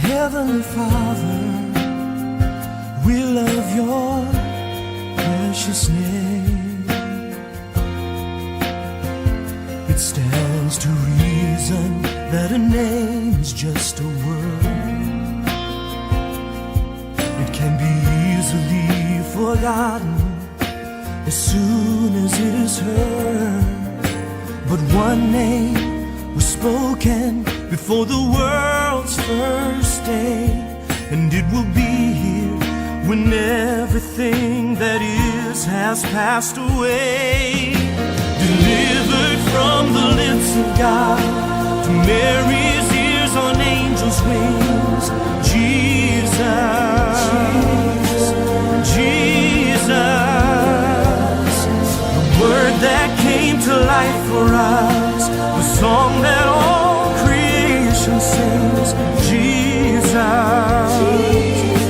Heavenly Father, we love your precious name. It stands to reason that a name is just a word. It can be easily forgotten as soon as it is heard. But one name was spoken before the world's first day, and it will be here when everything that is has passed away. Delivered from the lips of God to Mary's ears on angels' wings, Jesus, Jesus, the word that came to life for us, the song that all creation sings, Jesus,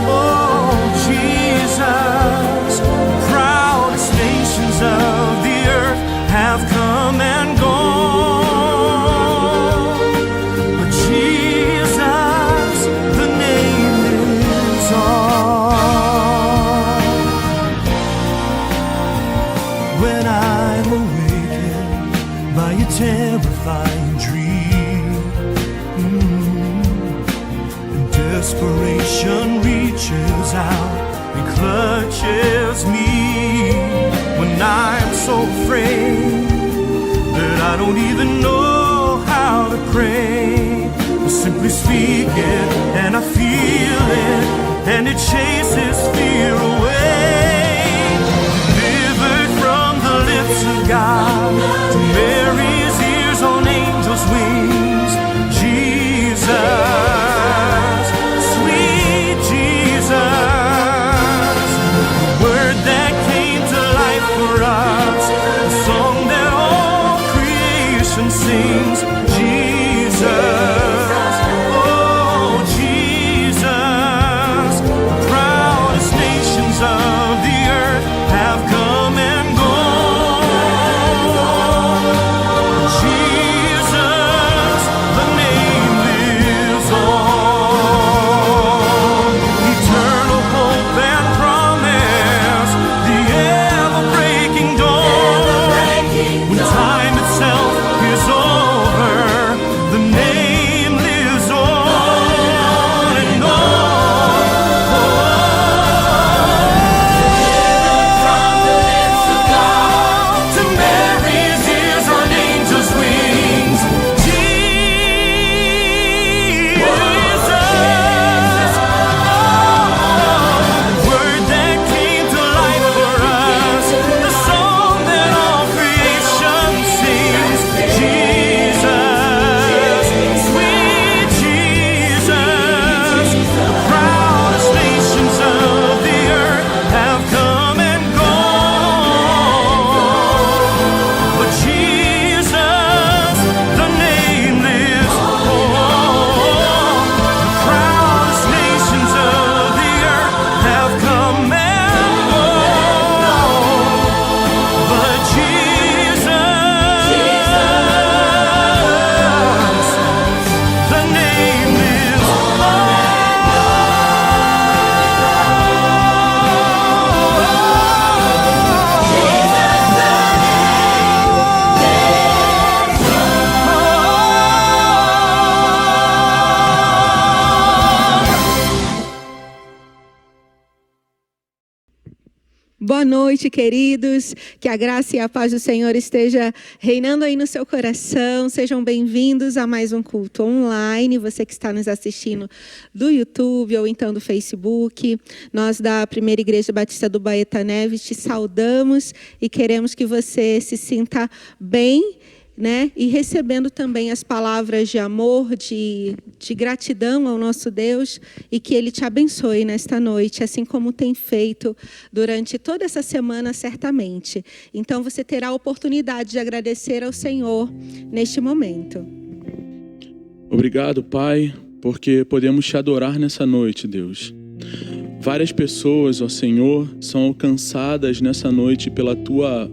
oh Jesus. The proudest nations of the earth have come and gone, but Jesus, the name lives on. When I'm awakened by a terrifying dream, and desperation reaches out and clutches me, when I'm so afraid that I don't even know how to pray, I simply speak it and I feel it, and it chases fear away. Delivered from the lips of God to Mary's ears on angels' wings, Jesus, sweet Jesus, the word that came to life for us, the song that all creation sings, Jesus, oh Jesus. The proudest nations of the earth have come and gone, Jesus, the name lives on. Eternal hope and promise, the ever-breaking dawn. When time itself is over, the name lives on and on. From the lips of God to Mary's ears on angels' wings, Jesus, the word that came to life for us, the song that all creation sings, Jesus, sweet Jesus. The proudest nations of the earth have come and gone, but Jesus, the name lives on. The proudest nations of the earth have come and gone, but Jesus, the name lives Boa noite, queridos. Que a graça e a paz do Senhor esteja reinando aí no seu coração. Sejam bem-vindos a mais um culto online. Você que está nos assistindo do YouTube ou então do Facebook. Nós da Primeira Igreja Batista do Baeta Neves te saudamos e queremos que você se sinta bem, né? E recebendo também as palavras de amor, de gratidão ao nosso Deus, e que Ele te abençoe nesta noite, assim como tem feito durante toda essa semana, certamente. Então, você terá a oportunidade de agradecer ao Senhor neste momento. Obrigado, Pai, porque podemos te adorar nessa noite, Deus. Várias pessoas, ó Senhor, são alcançadas nessa noite pela tua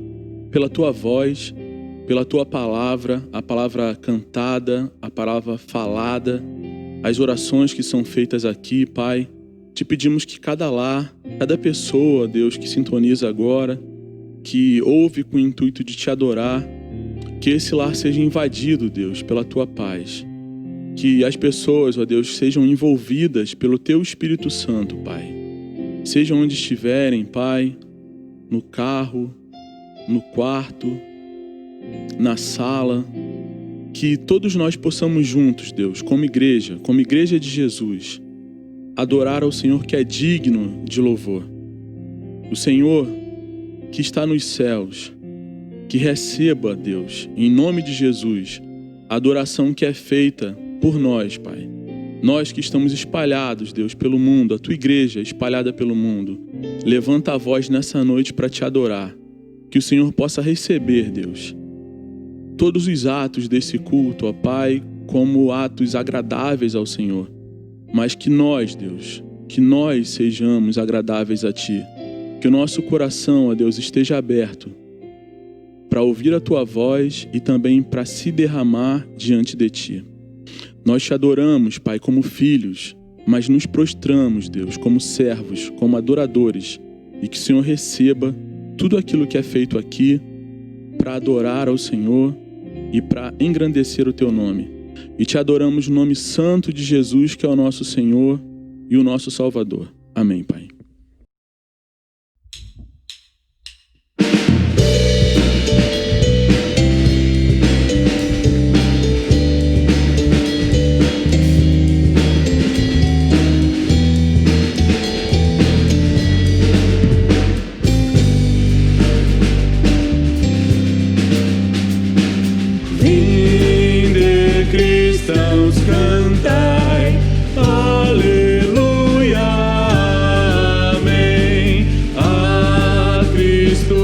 voz, pela tua palavra, a palavra cantada, a palavra falada, as orações que são feitas aqui, Pai. Te pedimos que cada lar, cada pessoa, Deus, que sintoniza agora, que ouve com o intuito de te adorar, que esse lar seja invadido, Deus, pela tua paz. Que as pessoas, ó Deus, sejam envolvidas pelo teu Espírito Santo, Pai. Sejam onde estiverem, Pai, no carro, no quarto, na sala, que todos nós possamos juntos, Deus, como igreja de Jesus, adorar ao Senhor que é digno de louvor. O Senhor que está nos céus, que receba, Deus, em nome de Jesus, a adoração que é feita por nós, Pai. Nós que estamos espalhados, Deus, pelo mundo, a tua igreja espalhada pelo mundo, levanta a voz nessa noite para te adorar. Que o Senhor possa receber, Deus, todos os atos desse culto, ó Pai, como atos agradáveis ao Senhor. Mas que nós, Deus, que nós sejamos agradáveis a Ti. Que o nosso coração, ó Deus, esteja aberto para ouvir a Tua voz e também para se derramar diante de Ti. Nós te adoramos, Pai, como filhos, mas nos prostramos, Deus, como servos, como adoradores, e que o Senhor receba tudo aquilo que é feito aqui para adorar ao Senhor e para engrandecer o Teu nome. E te adoramos no nome santo de Jesus, que é o nosso Senhor e o nosso Salvador. Amém, Pai. Cristãos, cantai, aleluia, amém. A Cristo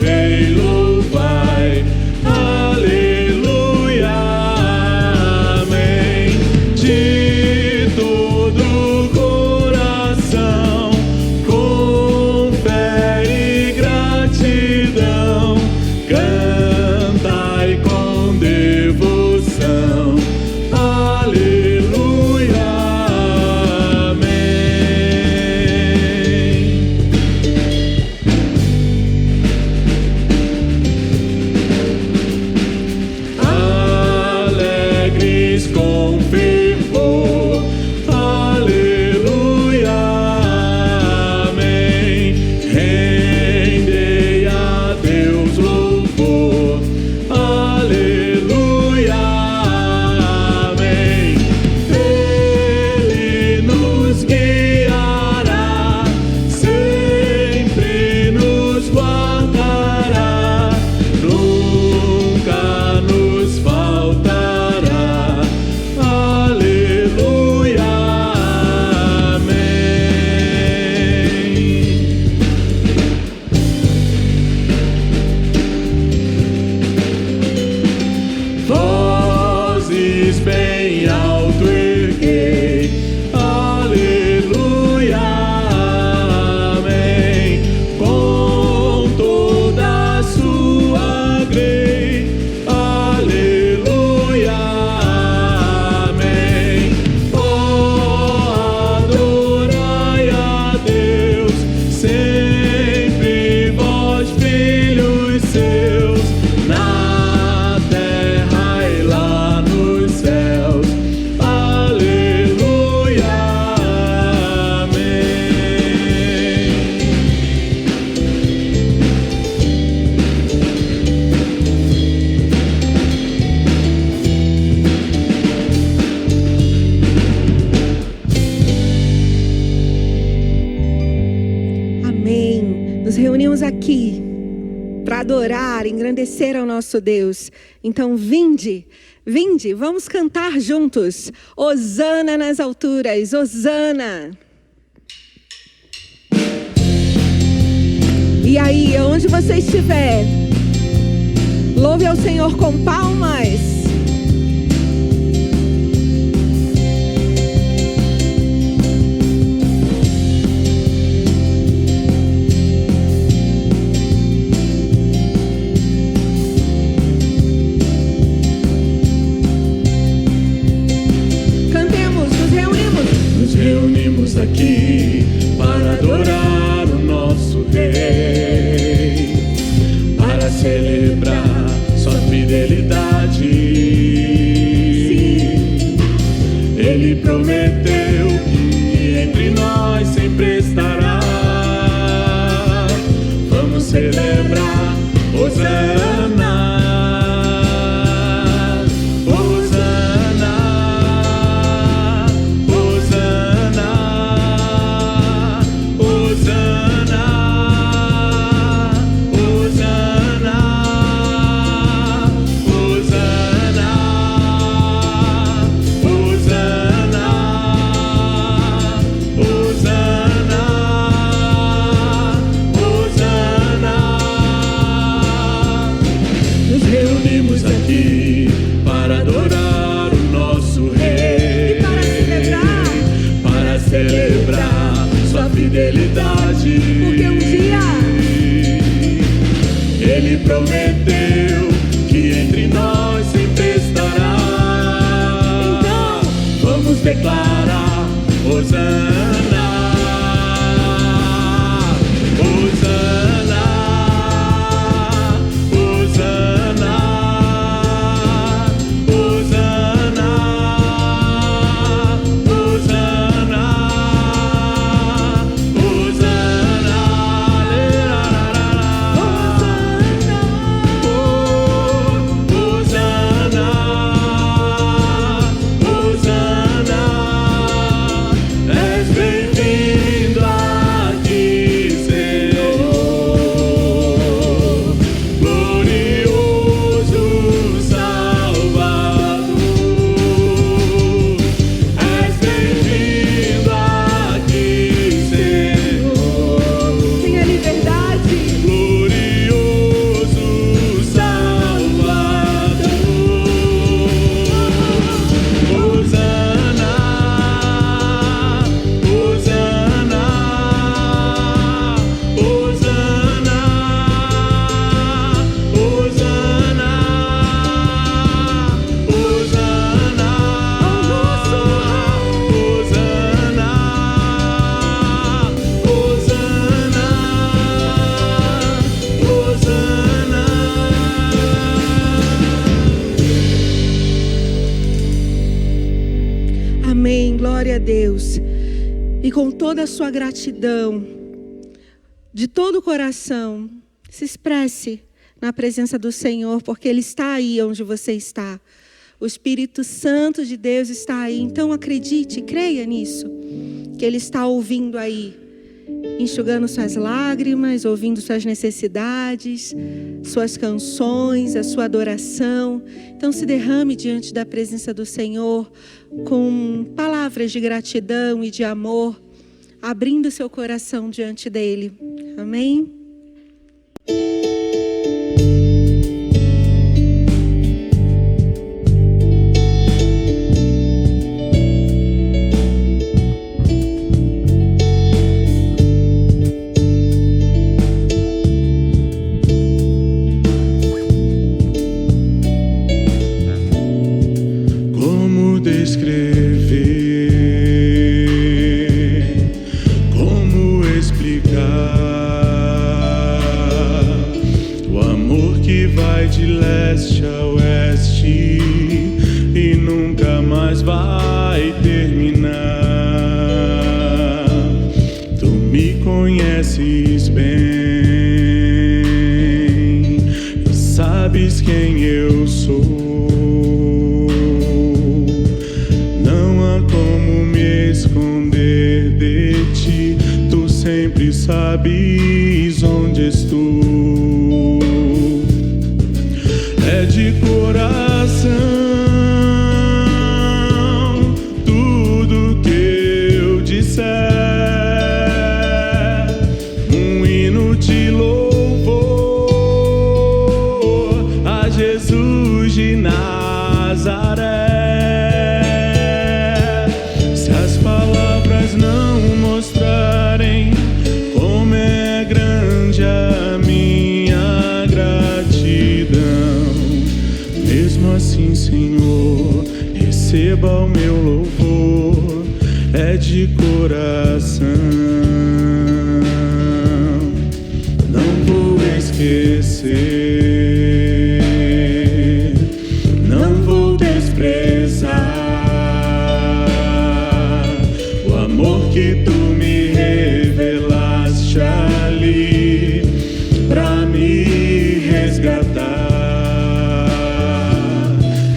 Rei louvai, aleluia, amém. De todo o coração, com fé e gratidão, cantai com devoção. Aleluia, amém. Alegres com fervor, aleluia, amém. Rendei a Deus louvor, aleluia. Ele nos guiará, sempre nos guardará, nunca nos faltará. Aleluia, amém. Vozes bem alto erguei, aleluia, amém. Com toda a sua grei, aleluia, amém. Oh, adorai a Deus, sempre vós, filhos seus, na terra e lá nos céus. Aleluia, amém. Amém. Nos reunimos aqui para adorar, engrandecer ao nosso Deus. Então, vinde, vamos cantar juntos. Hosana nas alturas, hosana. E aí, onde você estiver, louve ao Senhor com palmas. Cantemos, nos reunimos aqui para adorar o nosso Rei, para celebrar sua fidelidade. Ele prometeu que entre nós sempre estará. Vamos celebrar, Hosana, Hosana, Hosana, Hosana, Hosana, Hosana, Hosana, Hosana, Hosana. Nos reunimos aqui para adorar o nosso Rei, para celebrar sua fidelidade. Porque um dia Ele prometeu que entre nós sempre estará. Então vamos declarar, Hosana, Hosana, Hosana, Hosana, Hosana, Hosana, Hosana, Hosana, és bem-vindo aqui, Senhor, glorioso Salvador. És bem-vindo aqui, Senhor, tem a liberdade. glorioso Salvador. Hosana, Hosana, Hosana, Hosana, Hosana, Hosana, Amém, glória a Deus. E com toda a sua gratidão, de todo o coração, se expresse na presença do Senhor, porque Ele está aí onde você está. O Espírito Santo de Deus está aí. Então acredite, creia nisso, que Ele está ouvindo aí, enxugando suas lágrimas, ouvindo suas necessidades, suas canções, a sua adoração. Então se derrame diante da presença do Senhor com palavras de gratidão e de amor, abrindo seu coração diante dele. Amém? Como descrever, como explicar o amor que vai de leste a oeste e nunca mais vai terminar. Tu me conheces bem e sabes quem eu sou. Esconder de ti, tu sempre sabes onde estou. É de coração tudo que eu disser, um hino de louvor a Jesus de Nazaré. Não mostrarem como é grande a minha gratidão. Mesmo assim, Senhor, receba o meu louvor. é de coração. Não vou esquecer, não vou desprezar o amor que tu me revelaste ali pra me resgatar.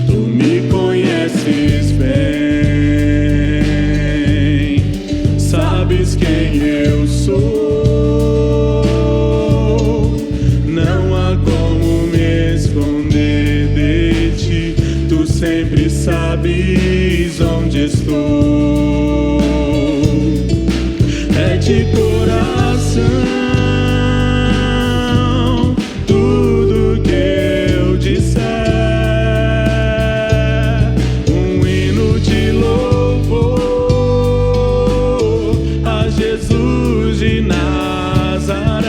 Tu me conheces bem, sabes quem eu sou. Não há como me esconder de ti, tu sempre sabes onde estou. É de coração tudo que eu disser, um hino de louvor a Jesus de Nazaré.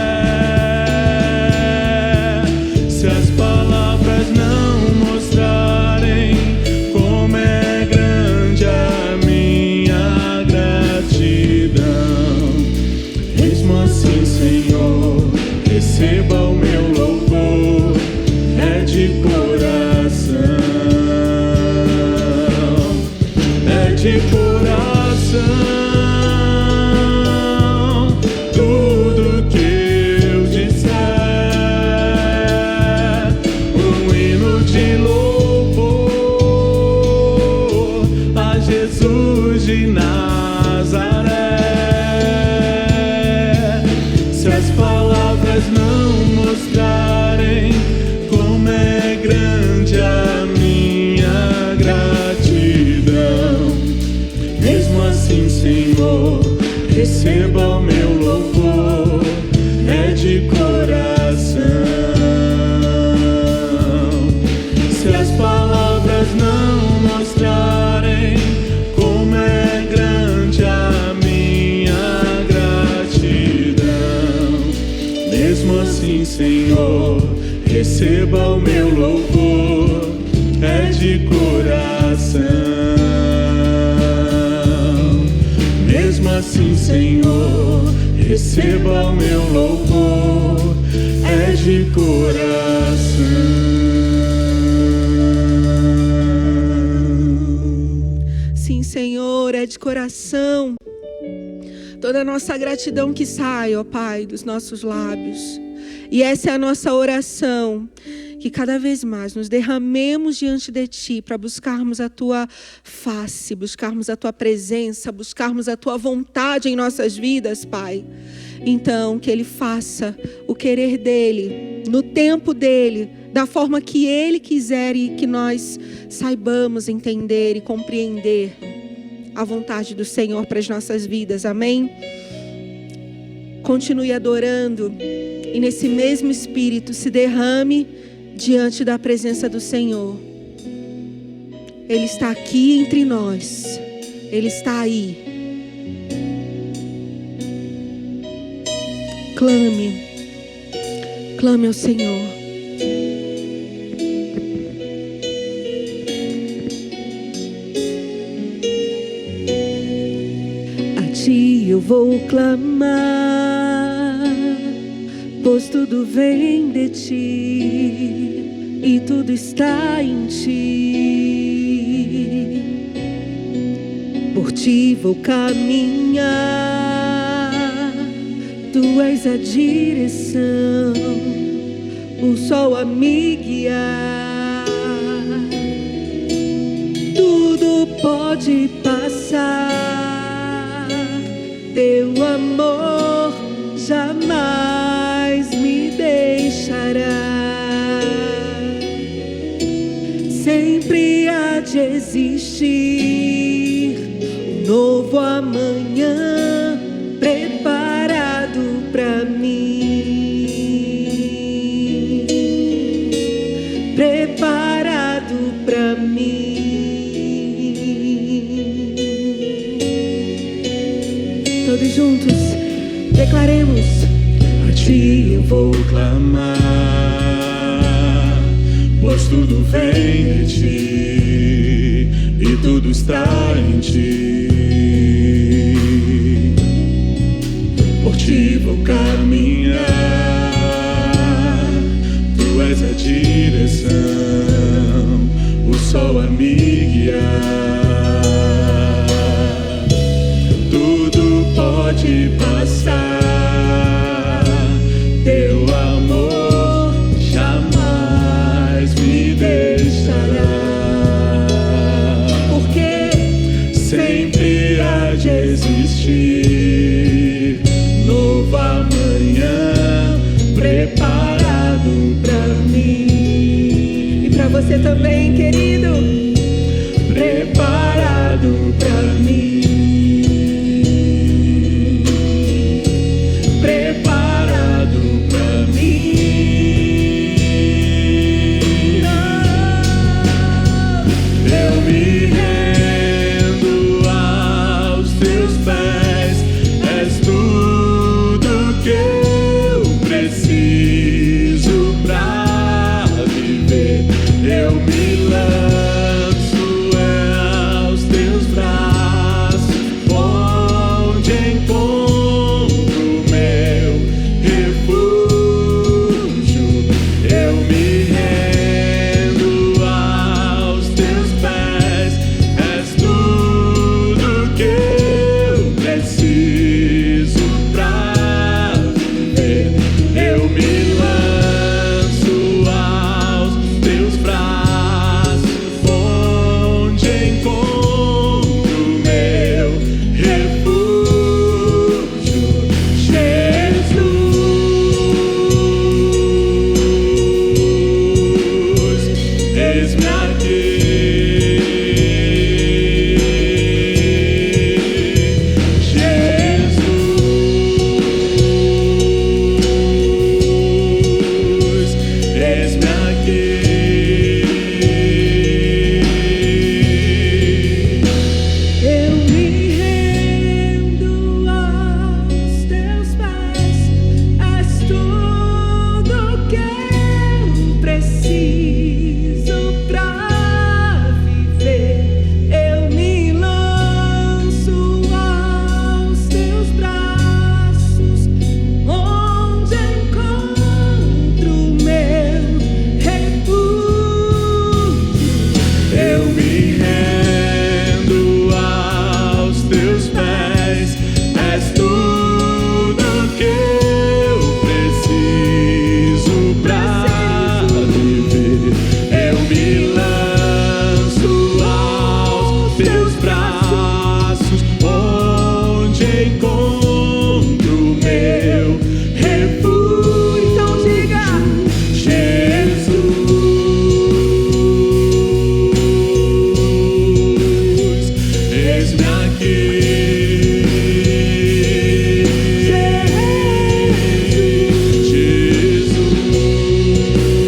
Se as palavras não mostrarem como é grande a minha gratidão, mesmo assim, Senhor, receba o meu louvor, é de coração, é de coração, tudo que eu disser, um hino de louvor a Jesus de Nazaré. Se as palavras não mostrarem como é grande a minha gratidão, mesmo assim, Senhor, receba o meu louvor, é de coração. Se as palavras não mostrarem como é grande a minha gratidão, mesmo assim, Senhor, receba o meu louvor, é de coração. Mesmo assim, Senhor, receba o meu louvor, é de coração. Sim, Senhor, é de coração. Toda a nossa gratidão que sai, ó Pai, dos nossos lábios. E essa é a nossa oração, que cada vez mais nos derramemos diante de Ti para buscarmos a Tua face, buscarmos a Tua presença, buscarmos a Tua vontade em nossas vidas, Pai. Então, que Ele faça o querer dEle, no tempo dEle, da forma que Ele quiser e que nós saibamos entender e compreender a vontade do Senhor para as nossas vidas, amém? Continue adorando e nesse mesmo espírito se derrame diante da presença do Senhor. Ele está aqui entre nós, Ele está aí. Clame ao Senhor. Eu vou clamar, pois tudo vem de Ti e tudo está em Ti. Por Ti vou caminhar, Tu és a direção, o sol a me guiar. Tudo pode passar, Teu amor jamais me deixará. Sempre há de existir um novo amanhã preparado para mim. Preparado para mim. Todos juntos declaremos: A Ti eu vou clamar, pois tudo vem de Ti e tudo está em Ti. ti vou caminhar. Tu és a direção, o sol a me guiar. Tudo pode passar, teu amor jamais me deixará. Porque sempre há de existir novo amanhã preparado pra mim. E pra você também, querido. Preparado pra mim. Preparado pra mim. Eu me rendo aos teus pés. És tudo que eu preciso pra viver. Eu me lanço aos teus braços, onde encontro meu refúgio. Eu me rendo aos teus pés. És tudo que eu preciso pra viver. Eu me lanço aos teus braços, onde encontro meu refúgio. Jesus, eis-me aqui. Jesus, eis-me aqui. Eu me rendo aos teus pés. És tudo que eu preciso pra viver. Eu me lanço aos teus braços, onde encontro meu refúgio. Eu me rendo aos teus pés. És tudo que eu preciso pra viver. Eu me lanço aos teus braços, onde encontro meu refúgio. Então diga: Jesus, eis-me aqui. Jesus,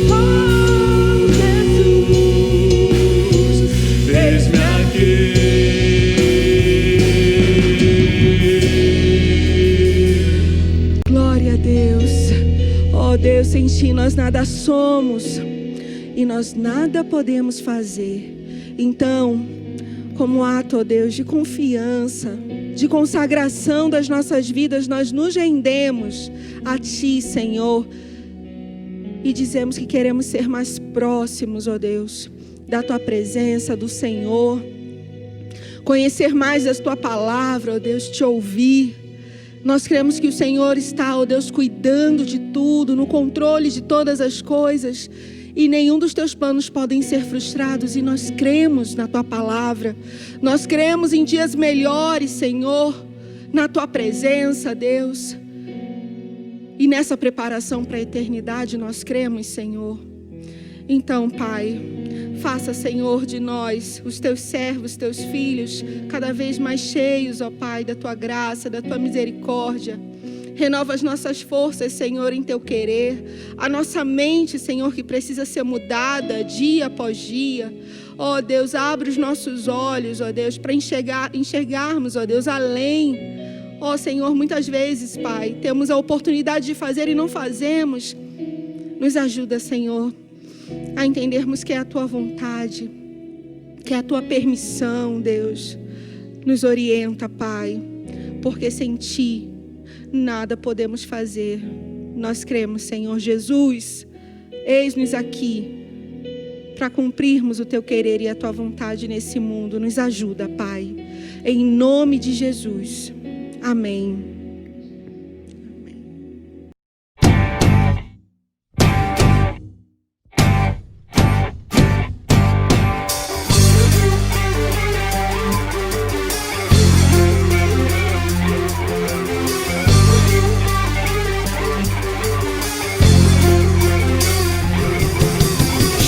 oh Jesus. eis-me aqui. Glória a Deus. Ó Deus, sem ti nós nada somos e nós nada podemos fazer. Então, como ato, ó Deus, de confiança, de consagração das nossas vidas, nós nos rendemos a ti, Senhor, e dizemos que queremos ser mais próximos, ó Deus, da tua presença, do Senhor, conhecer mais da tua palavra, ó Deus, te ouvir. Nós cremos que o Senhor está, ó Deus, cuidando de tudo, no controle de todas as coisas, e nenhum dos teus planos podem ser frustrados, e nós cremos na tua palavra. Nós cremos em dias melhores, Senhor, na tua presença, Deus. E nessa preparação para a eternidade nós cremos, Senhor. Então, Pai, faça, Senhor, de nós, os teus servos, teus filhos, cada vez mais cheios, ó Pai, da tua graça, da tua misericórdia. Renova as nossas forças, Senhor, em teu querer. A nossa mente, Senhor, que precisa ser mudada dia após dia. Ó Deus, abre os nossos olhos, ó Deus, para enxergarmos, ó Deus, além. Ó Senhor, muitas vezes, Pai, temos a oportunidade de fazer e não fazemos. Nos ajuda, Senhor, a entendermos que é a tua vontade, que é a tua permissão, Deus. Nos orienta, Pai, porque sem ti nada podemos fazer. Nós cremos, Senhor Jesus, eis-nos aqui para cumprirmos o Teu querer e a Tua vontade nesse mundo. Nos ajuda, Pai, em nome de Jesus. Amém.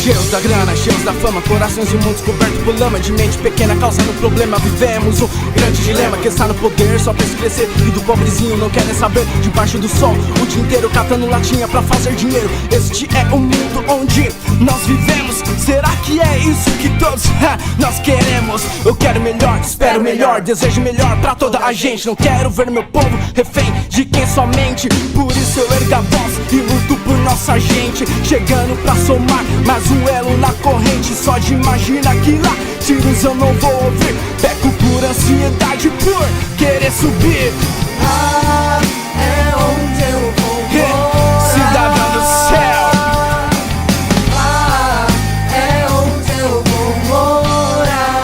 Cheios da grana, cheios da fama, corações imundos cobertos por lama, de mente pequena causando problema. Vivemos um grande dilema que está no poder só pra se crescer, e do pobrezinho não querem saber. Debaixo do sol, o dia inteiro catando latinha pra fazer dinheiro. Este é o mundo onde nós vivemos. Será que é isso que todos nós queremos? Eu quero melhor, espero melhor, desejo melhor pra toda a gente. Não quero ver meu povo refém de quem somente. Por isso eu ergo a voz e luto por nossa gente, chegando pra somar mais um elo na corrente. Só de imaginar que lá tiros eu não vou ouvir. Peco por ansiedade, por querer subir. Ah, é onde eu vou morar. Cidadão do céu. Ah, é onde eu vou morar.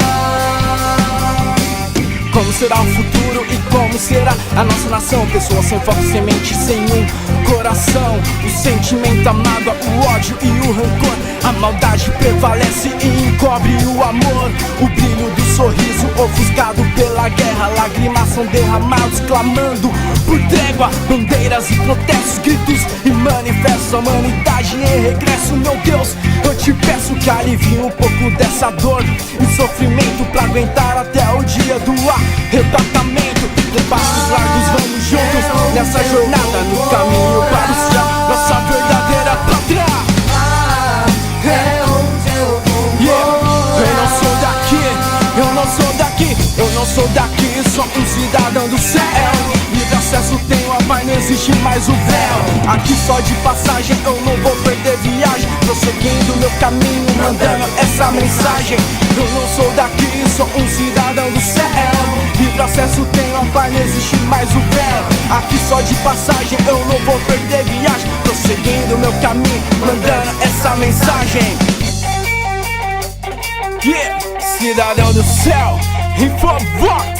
Como será o futuro e como será a nossa nação? Pessoas sem foco, sem mente, sem um coração. O sentimento, a mágoa, o ódio e o rancor. A maldade prevalece e encobre o amor. O brilho do sorriso ofuscado pela guerra. Lágrimas são derramadas clamando por trégua. Bandeiras e protestos, gritos e manifestos. A humanidade em regresso, meu Deus, eu te peço que alivie um pouco dessa dor e sofrimento, pra aguentar até o dia do arrebatamento. De passos largos vamos juntos nessa jornada, no caminho para o céu, nossa verdadeira pátria. É onde eu vou morar. Eu não sou daqui, eu não sou daqui, eu não sou daqui, sou um cidadão do céu. Livre acesso tenho, a paz não existe mais o véu. Aqui só de passagem, eu não vou perder viagem, prosseguindo meu caminho, mandando essa mensagem. Eu não sou daqui, sou um cidadão do céu. Livre acesso tenho, a paz não existe mais o véu. Aqui só de passagem, eu não vou perder viagem, prosseguindo meu caminho, mandando essa mensagem. Yeah, cidadão do céu, Infovox.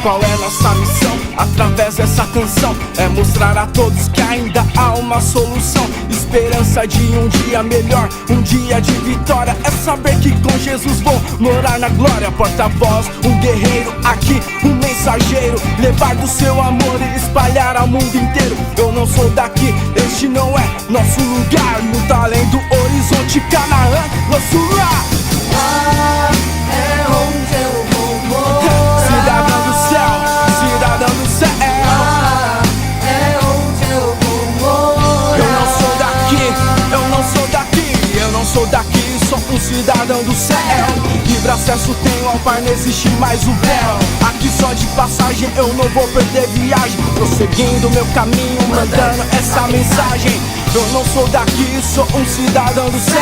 Qual é nossa missão? Através dessa canção é mostrar a todos que ainda há uma solução. Esperança de um dia melhor, um dia de vitória. É saber que com Jesus vou morar na glória. Porta-voz, um guerreiro aqui, um mensageiro. Levar do seu amor e espalhar ao mundo inteiro. Eu não sou daqui, este não é nosso lugar. Muito além do horizonte, Canaã, nosso lar. Ah, é onde eu vou morar. Cidadão do céu, cidadão do céu. Ah, é onde eu vou morar. Eu não sou daqui, eu não sou daqui, eu não sou daqui, sou um cidadão do céu. Livre acesso tenho, ao Pai não existe mais o véu. Aqui só de passagem, eu não vou perder viagem, prosseguindo meu caminho, mandando essa mensagem. Eu não sou daqui, sou um cidadão do céu.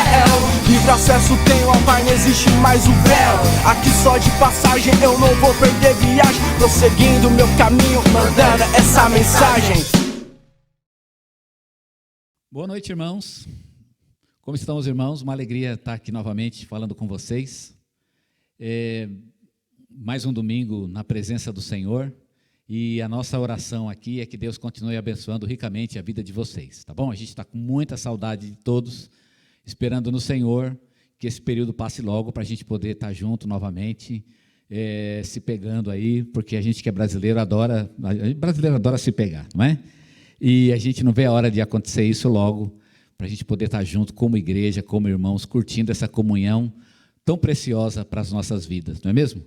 Livre acesso tenho, ao Pai não existe mais o véu. Aqui só de passagem, eu não vou perder viagem, prosseguindo meu caminho, mandando essa mensagem. Boa noite, irmãos. Como estão os irmãos? Uma alegria estar aqui novamente falando com vocês. Mais um domingo na presença do Senhor. E a nossa oração aqui é que Deus continue abençoando ricamente a vida de vocês, tá bom? A gente está com muita saudade de todos, esperando no Senhor que esse período passe logo para a gente poder estar junto novamente, se pegando aí, porque a gente que é brasileiro adora se pegar, não é? E a gente não vê a hora de acontecer isso logo, para a gente poder estar junto como igreja, como irmãos, curtindo essa comunhão tão preciosa para as nossas vidas, não é mesmo?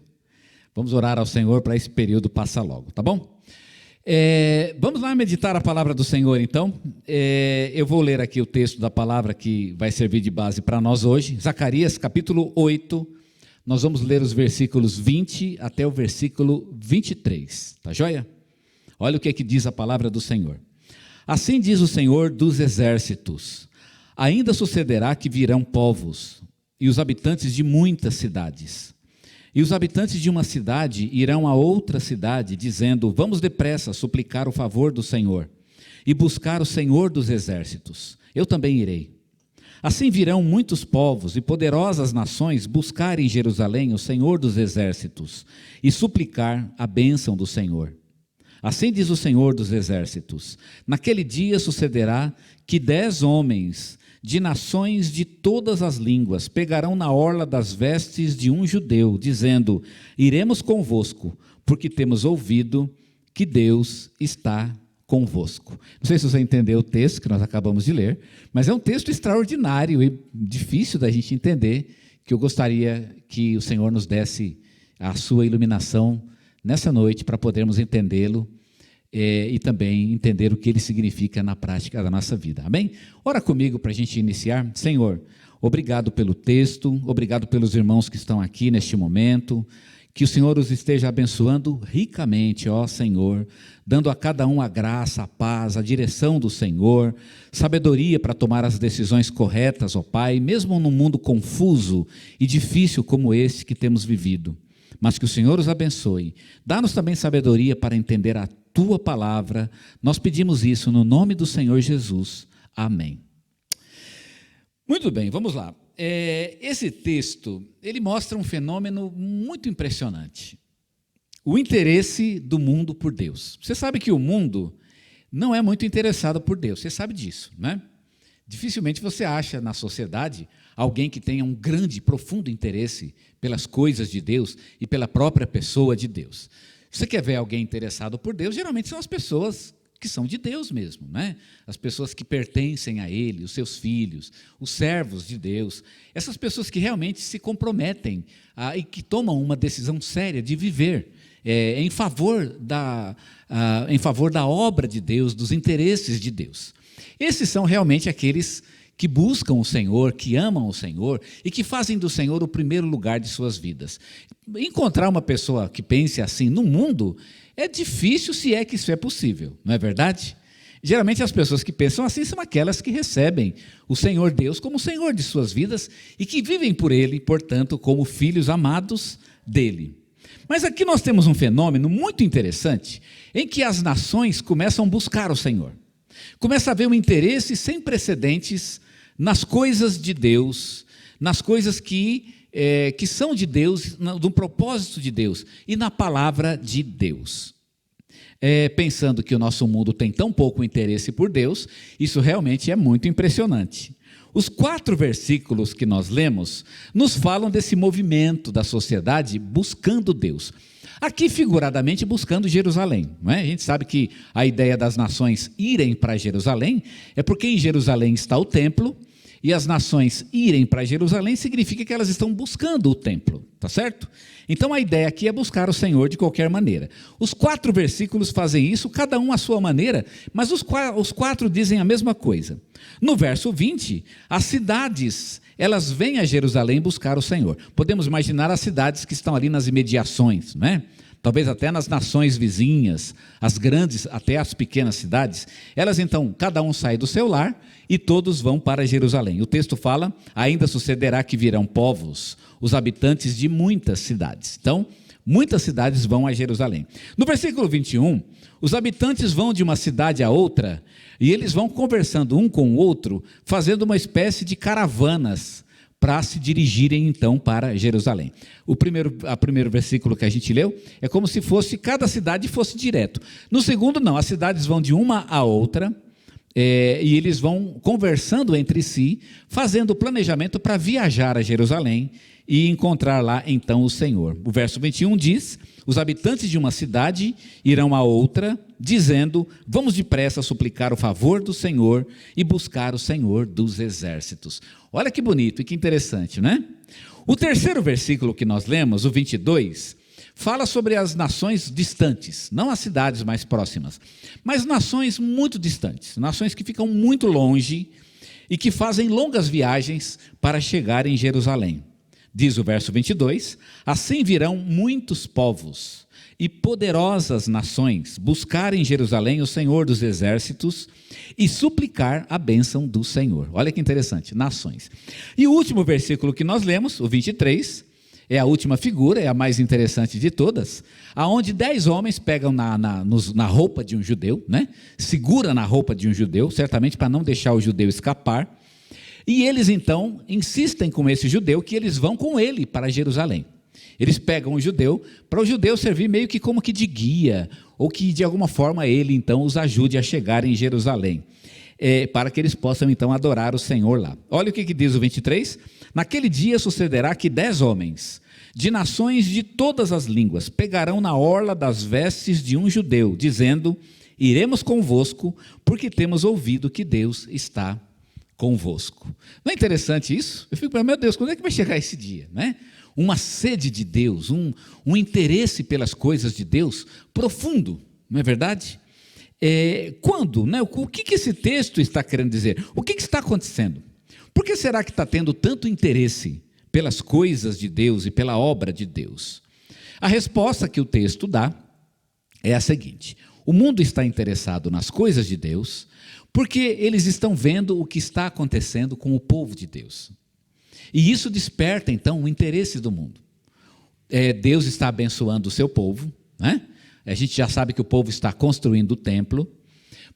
Vamos orar ao Senhor para esse período passar logo, tá bom? Vamos lá meditar a palavra do Senhor, então. Eu vou ler aqui o texto da palavra que vai servir de base para nós hoje. Zacarias, capítulo 8, Nós vamos ler os versículos 20 até o versículo 23, tá joia? Olha o que é que diz a palavra do Senhor. Assim diz o Senhor dos exércitos: ainda sucederá que virão povos, e os habitantes de muitas cidades. E os habitantes de uma cidade irão a outra cidade, dizendo: vamos depressa suplicar o favor do Senhor, e buscar o Senhor dos exércitos. Eu também irei. Assim virão muitos povos e poderosas nações buscar em Jerusalém o Senhor dos exércitos, e suplicar a bênção do Senhor. Assim diz o Senhor dos exércitos: naquele dia sucederá que 10 homens de nações de todas as línguas pegarão na orla das vestes de um judeu, dizendo: iremos convosco, porque temos ouvido que Deus está convosco. Não sei se você entendeu o texto que nós acabamos de ler, mas é um texto extraordinário e difícil da gente entender, que eu gostaria que o Senhor nos desse a sua iluminação nessa noite para podermos entendê-lo e também entender o que ele significa na prática da nossa vida. Amém? Ora comigo para a gente iniciar. Senhor, obrigado pelo texto, obrigado pelos irmãos que estão aqui neste momento. Que o Senhor os esteja abençoando ricamente, ó Senhor, dando a cada um a graça, a paz, a direção do Senhor, sabedoria para tomar as decisões corretas, ó Pai, mesmo num mundo confuso e difícil como esse que temos vivido. Mas que o Senhor os abençoe. Dá-nos também sabedoria para entender a Tua palavra. Nós pedimos isso no nome do Senhor Jesus. Amém. Muito bem, vamos lá. Esse texto, ele mostra um fenômeno muito impressionante. O interesse do mundo por Deus. Você sabe que o mundo não é muito interessado por Deus, você sabe disso, né? Dificilmente você acha na sociedade alguém que tenha um grande, profundo interesse pelas coisas de Deus e pela própria pessoa de Deus. Se você quer ver alguém interessado por Deus, geralmente são as pessoas que são de Deus mesmo, né? As pessoas que pertencem a Ele, os seus filhos, os servos de Deus, essas pessoas que realmente se comprometem e que tomam uma decisão séria de viver em favor da obra de Deus, dos interesses de Deus. Esses são realmente aqueles que buscam o Senhor, que amam o Senhor e que fazem do Senhor o primeiro lugar de suas vidas. Encontrar uma pessoa que pense assim no mundo é difícil, se é que isso é possível, não é verdade? Geralmente as pessoas que pensam assim são aquelas que recebem o Senhor Deus como o Senhor de suas vidas e que vivem por Ele, portanto, como filhos amados dEle. Mas aqui nós temos um fenômeno muito interessante em que as nações começam a buscar o Senhor. Começa a haver um interesse sem precedentes nas coisas de Deus, nas coisas que são de Deus, no propósito de Deus e na palavra de Deus. Pensando que o nosso mundo tem tão pouco interesse por Deus, isso realmente é muito impressionante. Os 4 versículos que nós lemos nos falam desse movimento da sociedade buscando Deus. Aqui, figuradamente, buscando Jerusalém. Não é? A gente sabe que a ideia das nações irem para Jerusalém é porque em Jerusalém está o templo, e as nações irem para Jerusalém significa que elas estão buscando o templo, tá certo? Então a ideia aqui é buscar o Senhor de qualquer maneira. Os 4 versículos fazem isso, cada um à sua maneira, mas os 4 dizem a mesma coisa. No verso 20, as cidades, elas vêm a Jerusalém buscar o Senhor. Podemos imaginar as cidades que estão ali nas imediações, não é? Talvez até nas nações vizinhas, as grandes, até as pequenas cidades, elas então, cada um sai do seu lar e todos vão para Jerusalém. O texto fala: ainda sucederá que virão povos, os habitantes de muitas cidades. Então, muitas cidades vão a Jerusalém. No versículo 21, os habitantes vão de uma cidade a outra e eles vão conversando um com o outro, fazendo uma espécie de caravanas para se dirigirem então para Jerusalém. O primeiro versículo que a gente leu é como se fosse, cada cidade fosse direto. No segundo não, as cidades vão de uma a outra, e eles vão conversando entre si, fazendo o planejamento para viajar a Jerusalém e encontrar lá então o Senhor. O verso 21 diz: os habitantes de uma cidade irão a outra, dizendo: vamos depressa suplicar o favor do Senhor e buscar o Senhor dos exércitos. Olha que bonito e que interessante, né? O terceiro versículo que nós lemos, o 22, fala sobre as nações distantes, não as cidades mais próximas, mas nações muito distantes, nações que ficam muito longe e que fazem longas viagens para chegar em Jerusalém. Diz o verso 22, assim virão muitos povos e poderosas nações buscar em Jerusalém o Senhor dos exércitos e suplicar a bênção do Senhor. Olha que interessante, nações. E o último versículo que nós lemos, o 23, é a última figura, é a mais interessante de todas, aonde 10 homens pegam na roupa de um judeu, né? Segura na roupa de um judeu, certamente para não deixar o judeu escapar, e eles então insistem com esse judeu que eles vão com ele para Jerusalém. Eles pegam o judeu, para o judeu servir meio que como que de guia, ou que de alguma forma ele então os ajude a chegar em Jerusalém, para que eles possam então adorar o Senhor lá. Olha o que diz o 23, naquele dia sucederá que 10 homens, de nações de todas as línguas, pegarão na orla das vestes de um judeu, dizendo, iremos convosco, porque temos ouvido que Deus está convosco. Não é interessante isso? Eu fico pensando, meu Deus, quando é que vai chegar esse dia, né? Uma sede de Deus, um interesse pelas coisas de Deus profundo, não é verdade? Quando, né? O que esse texto está querendo dizer? O que está acontecendo? Por que será que está tendo tanto interesse pelas coisas de Deus e pela obra de Deus? A resposta que o texto dá é a seguinte: o mundo está interessado nas coisas de Deus porque eles estão vendo o que está acontecendo com o povo de Deus. E isso desperta, então, o interesse do mundo. Deus está abençoando o seu povo, né? A gente já sabe que o povo está construindo o templo.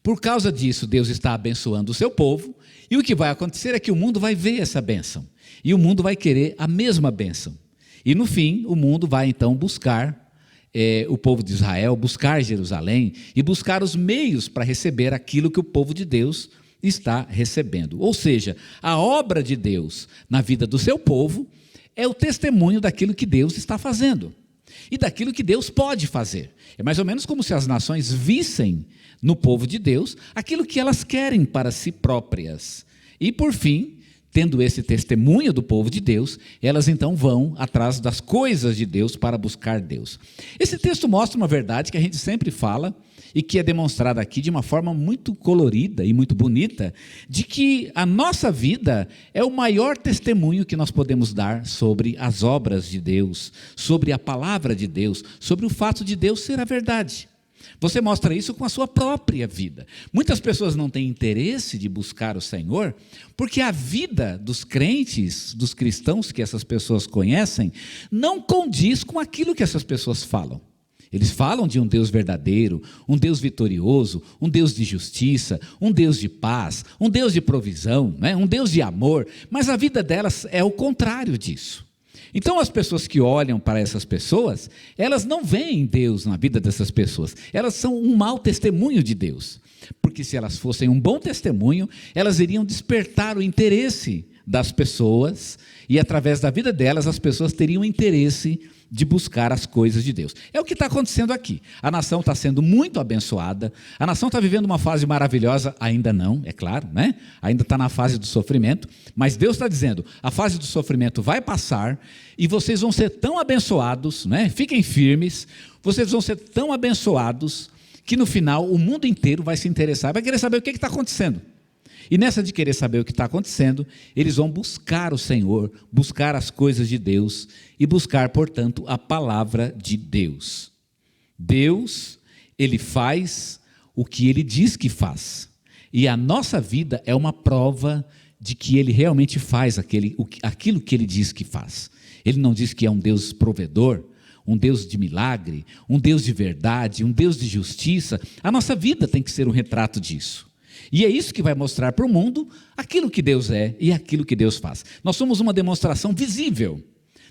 Por causa disso, Deus está abençoando o seu povo. E o que vai acontecer é que o mundo vai ver essa bênção. E o mundo vai querer a mesma bênção. E no fim, o mundo vai então buscar o povo de Israel, buscar Jerusalém e buscar os meios para receber aquilo que o povo de Deus está recebendo. Ou seja, a obra de Deus na vida do seu povo é o testemunho daquilo que Deus está fazendo e daquilo que Deus pode fazer. É mais ou menos como se as nações vissem no povo de Deus aquilo que elas querem para si próprias. E por fim, tendo esse testemunho do povo de Deus, elas então vão atrás das coisas de Deus para buscar Deus. Esse texto mostra uma verdade que a gente sempre fala e que é demonstrada aqui de uma forma muito colorida e muito bonita, de que a nossa vida é o maior testemunho que nós podemos dar sobre as obras de Deus, sobre a palavra de Deus, sobre o fato de Deus ser a verdade. Você mostra isso com a sua própria vida. Muitas pessoas não têm interesse de buscar o Senhor, porque a vida dos crentes, dos cristãos que essas pessoas conhecem, não condiz com aquilo que essas pessoas falam. Eles falam de um Deus verdadeiro, um Deus vitorioso, um Deus de justiça, um Deus de paz, um Deus de provisão, né? Um Deus de amor, mas a vida delas é o contrário disso. Então as pessoas que olham para essas pessoas, elas não veem Deus na vida dessas pessoas, elas são um mau testemunho de Deus, porque se elas fossem um bom testemunho, elas iriam despertar o interesse das pessoas, e através da vida delas, as pessoas teriam interesse de buscar as coisas de Deus. É o que está acontecendo aqui. A nação está sendo muito abençoada, a nação está vivendo uma fase maravilhosa, ainda não, é claro, né? Ainda está na fase do sofrimento, mas Deus está dizendo, a fase do sofrimento vai passar, e vocês vão ser tão abençoados, né? Fiquem firmes, vocês vão ser tão abençoados, que no final o mundo inteiro vai se interessar, vai querer saber o que está acontecendo. E nessa de querer saber o que está acontecendo, eles vão buscar o Senhor, buscar as coisas de Deus e buscar, portanto, a palavra de Deus. Deus, Ele faz o que Ele diz que faz. E a nossa vida é uma prova de que Ele realmente faz aquilo que Ele diz que faz. Ele não diz que é um Deus provedor, um Deus de milagre, um Deus de verdade, um Deus de justiça. A nossa vida tem que ser um retrato disso. E é isso que vai mostrar para o mundo aquilo que Deus é e aquilo que Deus faz. Nós somos uma demonstração visível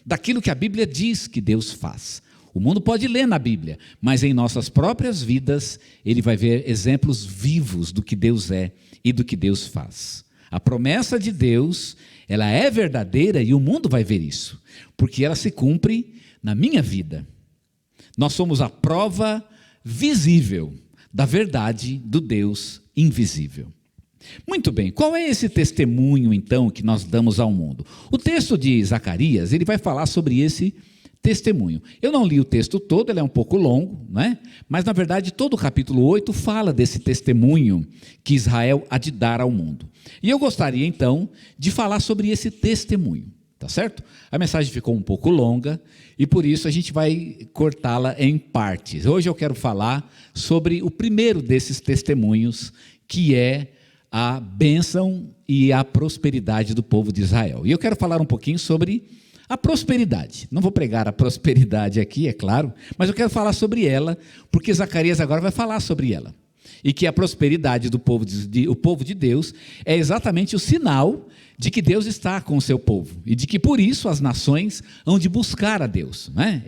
daquilo que a Bíblia diz que Deus faz. O mundo pode ler na Bíblia, mas em nossas próprias vidas ele vai ver exemplos vivos do que Deus é e do que Deus faz. A promessa de Deus, ela é verdadeira e o mundo vai ver isso, porque ela se cumpre na minha vida. Nós somos a prova visível da verdade do Deus invisível. Muito bem, qual é esse testemunho então que nós damos ao mundo? O texto de Zacarias, ele vai falar sobre esse testemunho. Eu não li o texto todo, ele é um pouco longo, né? Mas na verdade todo o capítulo 8 fala desse testemunho que Israel há de dar ao mundo. E eu gostaria então de falar sobre esse testemunho. tá certo? A mensagem ficou um pouco longa e por isso a gente vai cortá-la em partes. Hoje eu quero falar sobre o primeiro desses testemunhos, que é a bênção e a prosperidade do povo de Israel. E eu quero falar um pouquinho sobre a prosperidade. Não vou pregar a prosperidade aqui, é claro, mas eu quero falar sobre ela, porque Zacarias agora vai falar sobre ela. E que a prosperidade do povo o povo de Deus é exatamente o sinal de que Deus está com o seu povo e de que por isso as nações hão de buscar a Deus, né?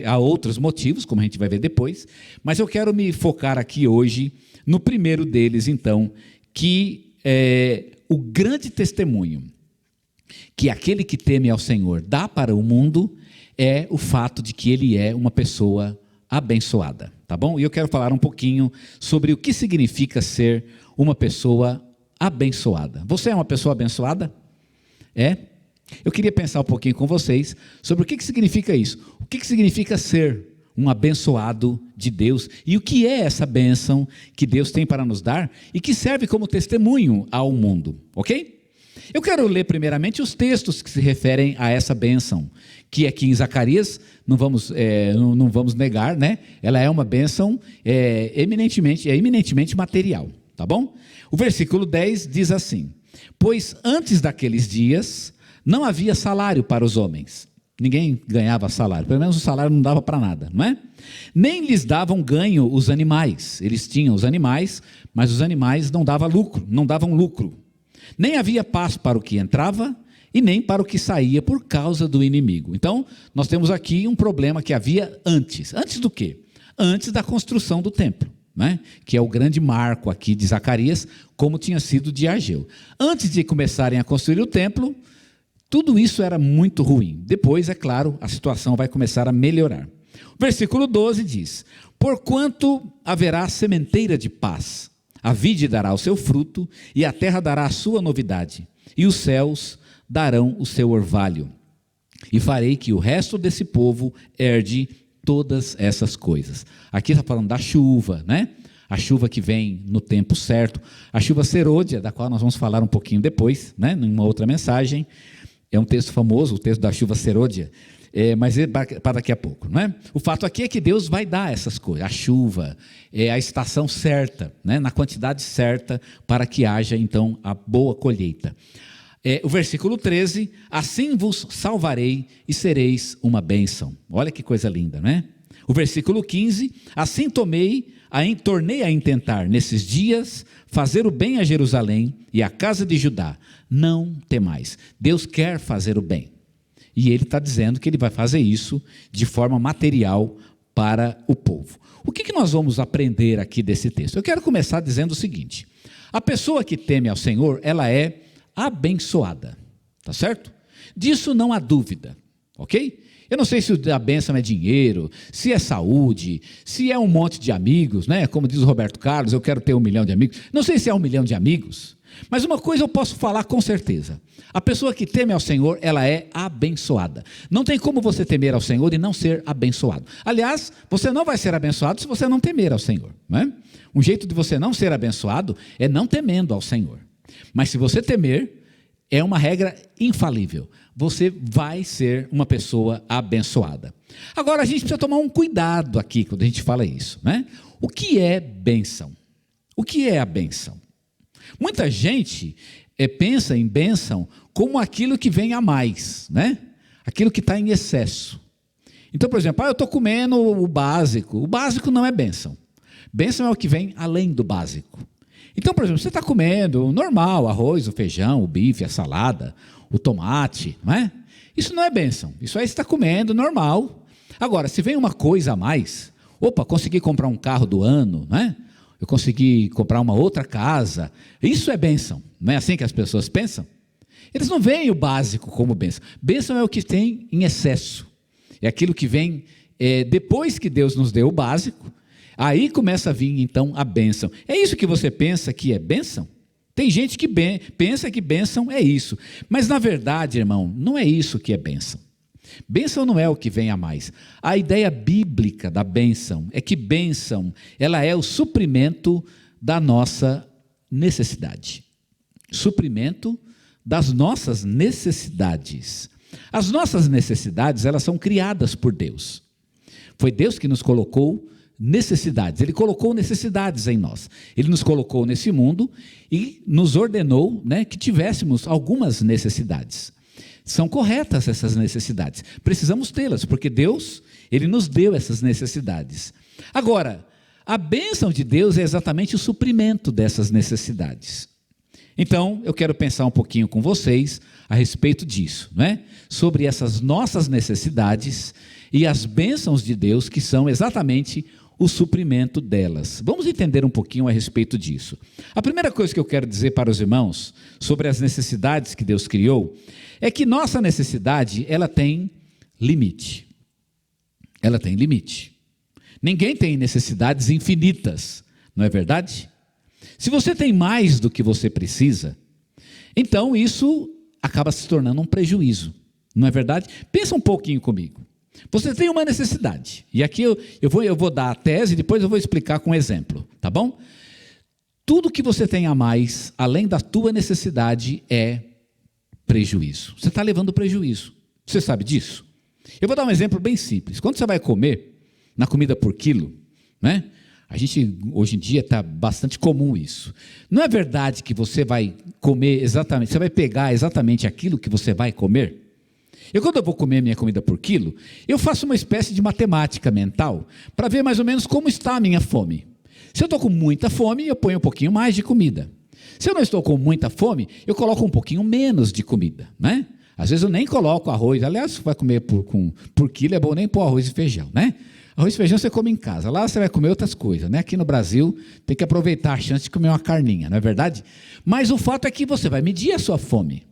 Há outros motivos, como a gente vai ver depois, mas eu quero me focar aqui hoje no primeiro deles, então, que é o grande testemunho que aquele que teme ao Senhor dá para o mundo é o fato de que ele é uma pessoa abençoada, tá bom? E eu quero falar um pouquinho sobre o que significa ser uma pessoa abençoada. Você é uma pessoa abençoada? É? Eu queria pensar um pouquinho com vocês sobre o que significa isso. O que significa ser um abençoado de Deus e o que é essa bênção que Deus tem para nos dar e que serve como testemunho ao mundo, ok? Eu quero ler primeiramente os textos que se referem a essa bênção, que aqui em Zacarias, não vamos negar, né? Ela é uma bênção eminentemente material, tá bom? O versículo 10 diz assim: pois antes daqueles dias não havia salário para os homens. Ninguém ganhava salário, pelo menos o salário não dava para nada, não é? Nem lhes davam ganho os animais. Eles tinham os animais, mas os animais não davam lucro. Nem havia paz para o que entrava e nem para o que saía por causa do inimigo. Então, nós temos aqui um problema que havia antes. Antes do quê? Antes da construção do templo, né? Que é o grande marco aqui de Zacarias, como tinha sido de Ageu. Antes de começarem a construir o templo, tudo isso era muito ruim. Depois, é claro, a situação vai começar a melhorar. O versículo 12 diz: porquanto haverá sementeira de paz, a vide dará o seu fruto, e a terra dará a sua novidade, e os céus darão o seu orvalho. E farei que o resto desse povo herde todas essas coisas. Aqui está falando da chuva, né? A chuva que vem no tempo certo, a chuva serôdia, da qual nós vamos falar um pouquinho depois, né? Numa outra mensagem. É um texto famoso, o texto da chuva serôdia, mas é para daqui a pouco, não é? O fato aqui é que Deus vai dar essas coisas, a chuva, a estação certa, né? Na quantidade certa, para que haja então a boa colheita. O versículo 13: assim vos salvarei e sereis uma bênção. Olha que coisa linda, né? O versículo 15: assim tornei a intentar nesses dias fazer o bem a Jerusalém e à casa de Judá. Não temais. Deus quer fazer o bem. E Ele está dizendo que Ele vai fazer isso de forma material para o povo. O que nós vamos aprender aqui desse texto? Eu quero começar dizendo o seguinte: a pessoa que teme ao Senhor, ela é abençoada, tá certo? Disso não há dúvida, ok? Eu não sei se a bênção é dinheiro, se é saúde, se é um monte de amigos, né? Como diz o Roberto Carlos, eu quero ter 1 milhão de amigos. Não sei se é 1 milhão de amigos, mas uma coisa eu posso falar com certeza: a pessoa que teme ao Senhor, ela é abençoada. Não tem como você temer ao Senhor e não ser abençoado. Aliás, você não vai ser abençoado se você não temer ao Senhor, não é? Um jeito de você não ser abençoado é não temendo ao Senhor. Mas se você temer, é uma regra infalível. Você vai ser uma pessoa abençoada. Agora, a gente precisa tomar um cuidado aqui quando a gente fala isso, né? O que é bênção? O que é a bênção? Muita gente pensa em bênção como aquilo que vem a mais, né? Aquilo que está em excesso. Então, por exemplo, eu estou comendo o básico. O básico não é bênção. Bênção é o que vem além do básico. Então, por exemplo, você está comendo o normal, arroz, o feijão, o bife, a salada, o tomate, não é? Isso não é bênção. Isso aí você está comendo normal. Agora, se vem uma coisa a mais, consegui comprar um carro do ano, não é? Eu consegui comprar uma outra casa, isso é bênção. Não é assim que as pessoas pensam? Eles não veem o básico como bênção. Bênção é o que tem em excesso. É aquilo que vem depois que Deus nos deu o básico. Aí começa a vir, então, a bênção. É isso que você pensa que é bênção? Tem gente que pensa que bênção é isso. Mas, na verdade, irmão, não é isso que é bênção. Bênção não é o que vem a mais. A ideia bíblica da bênção é que bênção, ela é o suprimento da nossa necessidade. Suprimento das nossas necessidades. As nossas necessidades, elas são criadas por Deus. Foi Deus que nos colocou necessidades. Ele colocou necessidades em nós. Ele nos colocou nesse mundo e nos ordenou, né, que tivéssemos algumas necessidades. São corretas essas necessidades. Precisamos tê-las, porque Deus, Ele nos deu essas necessidades. Agora, a bênção de Deus é exatamente o suprimento dessas necessidades. Então, eu quero pensar um pouquinho com vocês a respeito disso, né? Sobre essas nossas necessidades e as bênçãos de Deus, que são exatamente o suprimento delas. Vamos entender um pouquinho a respeito disso. A primeira coisa que eu quero dizer para os irmãos sobre as necessidades que Deus criou é que nossa necessidade, ela tem limite. Ela tem limite. Ninguém tem necessidades infinitas, não é verdade? Se você tem mais do que você precisa, então isso acaba se tornando um prejuízo, não é verdade? Pensa um pouquinho comigo. Você tem uma necessidade, e aqui eu vou dar a tese e depois eu vou explicar com um exemplo, tá bom? Tudo que você tem a mais, além da tua necessidade, é prejuízo. Você está levando prejuízo, você sabe disso? Eu vou dar um exemplo bem simples. Quando você vai comer, na comida por quilo, né? A gente, hoje em dia, está bastante comum isso. Não é verdade que você vai comer exatamente, você vai pegar exatamente aquilo que você vai comer? Quando eu vou comer minha comida por quilo, eu faço uma espécie de matemática mental para ver mais ou menos como está a minha fome. Se eu estou com muita fome, eu ponho um pouquinho mais de comida. Se eu não estou com muita fome, eu coloco um pouquinho menos de comida, né? Às vezes eu nem coloco arroz. Aliás, se vai comer por quilo, é bom nem pôr arroz e feijão, né? Arroz e feijão você come em casa, lá você vai comer outras coisas, né? Aqui no Brasil tem que aproveitar a chance de comer uma carninha, não é verdade? Mas o fato é que você vai medir a sua fome.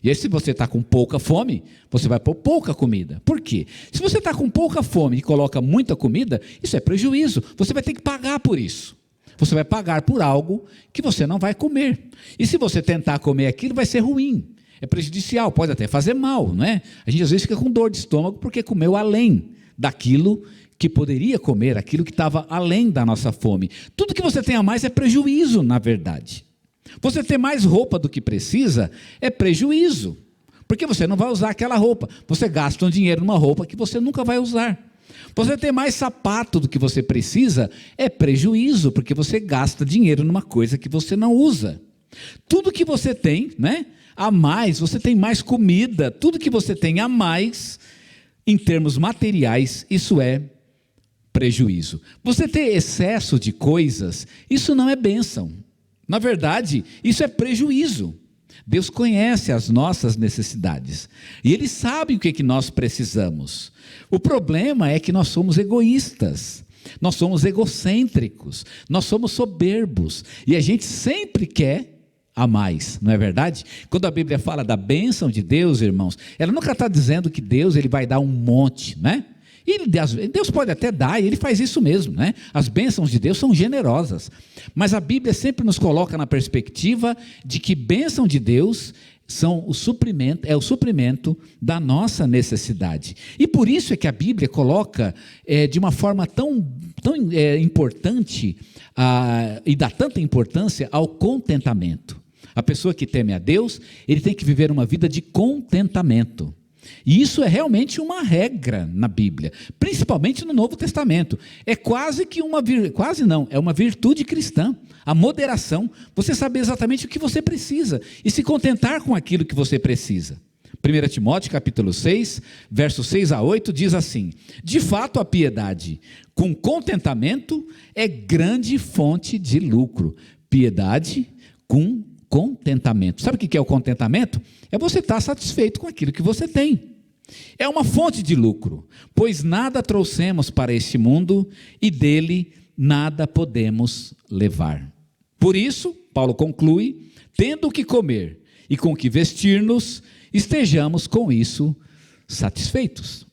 E aí, se você está com pouca fome, você vai pôr pouca comida. Por quê? Se você está com pouca fome e coloca muita comida, isso é prejuízo. Você vai ter que pagar por isso. Você vai pagar por algo que você não vai comer. E se você tentar comer aquilo, vai ser ruim. É prejudicial, pode até fazer mal, não é? A gente às vezes fica com dor de estômago porque comeu além daquilo que poderia comer, aquilo que estava além da nossa fome. Tudo que você tem a mais é prejuízo, na verdade. Você ter mais roupa do que precisa é prejuízo, porque você não vai usar aquela roupa. Você gasta um dinheiro numa roupa que você nunca vai usar. Você ter mais sapato do que você precisa é prejuízo, porque você gasta dinheiro numa coisa que você não usa. Tudo que você tem, né, a mais, você tem mais comida, tudo que você tem a mais, em termos materiais, isso é prejuízo. Você ter excesso de coisas, isso não é bênção. Na verdade, isso é prejuízo. Deus conhece as nossas necessidades e Ele sabe o que nós precisamos. O problema é que nós somos egoístas, nós somos egocêntricos, nós somos soberbos e a gente sempre quer a mais, não é verdade? Quando a Bíblia fala da bênção de Deus, irmãos, ela nunca está dizendo que Deus ele vai dar um monte, né? E Deus pode até dar, e Ele faz isso mesmo, né? As bênçãos de Deus são generosas, mas a Bíblia sempre nos coloca na perspectiva de que bênção de Deus é o suprimento da nossa necessidade. E por isso é que a Bíblia coloca de uma forma tão importante e dá tanta importância ao contentamento. A pessoa que teme a Deus, ele tem que viver uma vida de contentamento. E isso é realmente uma regra na Bíblia, principalmente no Novo Testamento. É é uma virtude cristã, a moderação, você saber exatamente o que você precisa e se contentar com aquilo que você precisa. 1 Timóteo capítulo 6, versos 6 a 8 diz assim: de fato a piedade com contentamento é grande fonte de lucro. Piedade com contentamento. Sabe o que é o contentamento? É você estar satisfeito com aquilo que você tem. É uma fonte de lucro, pois nada trouxemos para este mundo e dele nada podemos levar. Por isso, Paulo conclui, tendo o que comer e com o que vestir-nos, estejamos com isso satisfeitos.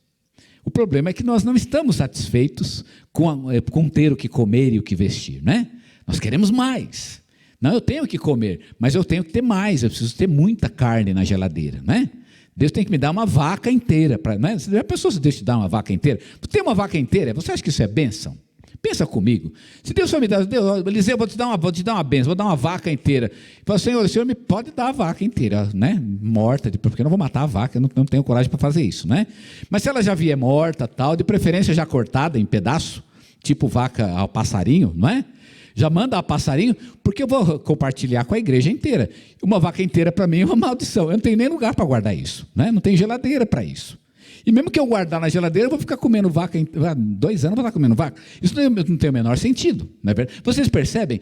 O problema é que nós não estamos satisfeitos com ter o que comer e o que vestir, né? Nós queremos mais. Não, eu tenho que comer, mas eu tenho que ter mais, eu preciso ter muita carne na geladeira, né? Deus tem que me dar uma vaca inteira, né? Você já pensou se Deus te dá uma vaca inteira? Ter uma vaca inteira, você acha que isso é bênção? Pensa comigo. Se Deus só me dá, Deus, Eliseu, vou te dar uma bênção, vou dar uma vaca inteira. Fala, Senhor, o Senhor me pode dar a vaca inteira, né? Morta, porque eu não vou matar a vaca, eu não tenho coragem para fazer isso, né? Mas se ela já vier morta, tal, de preferência já cortada em pedaço, tipo vaca ao passarinho, não é? Já manda a passarinho, porque eu vou compartilhar com a igreja inteira. Uma vaca inteira para mim é uma maldição. Eu não tenho nem lugar para guardar isso, né? Não tem geladeira para isso. E mesmo que eu guardar na geladeira, eu vou ficar comendo vaca, 2 anos eu vou estar comendo vaca. Isso não tem o menor sentido, não é verdade? Vocês percebem?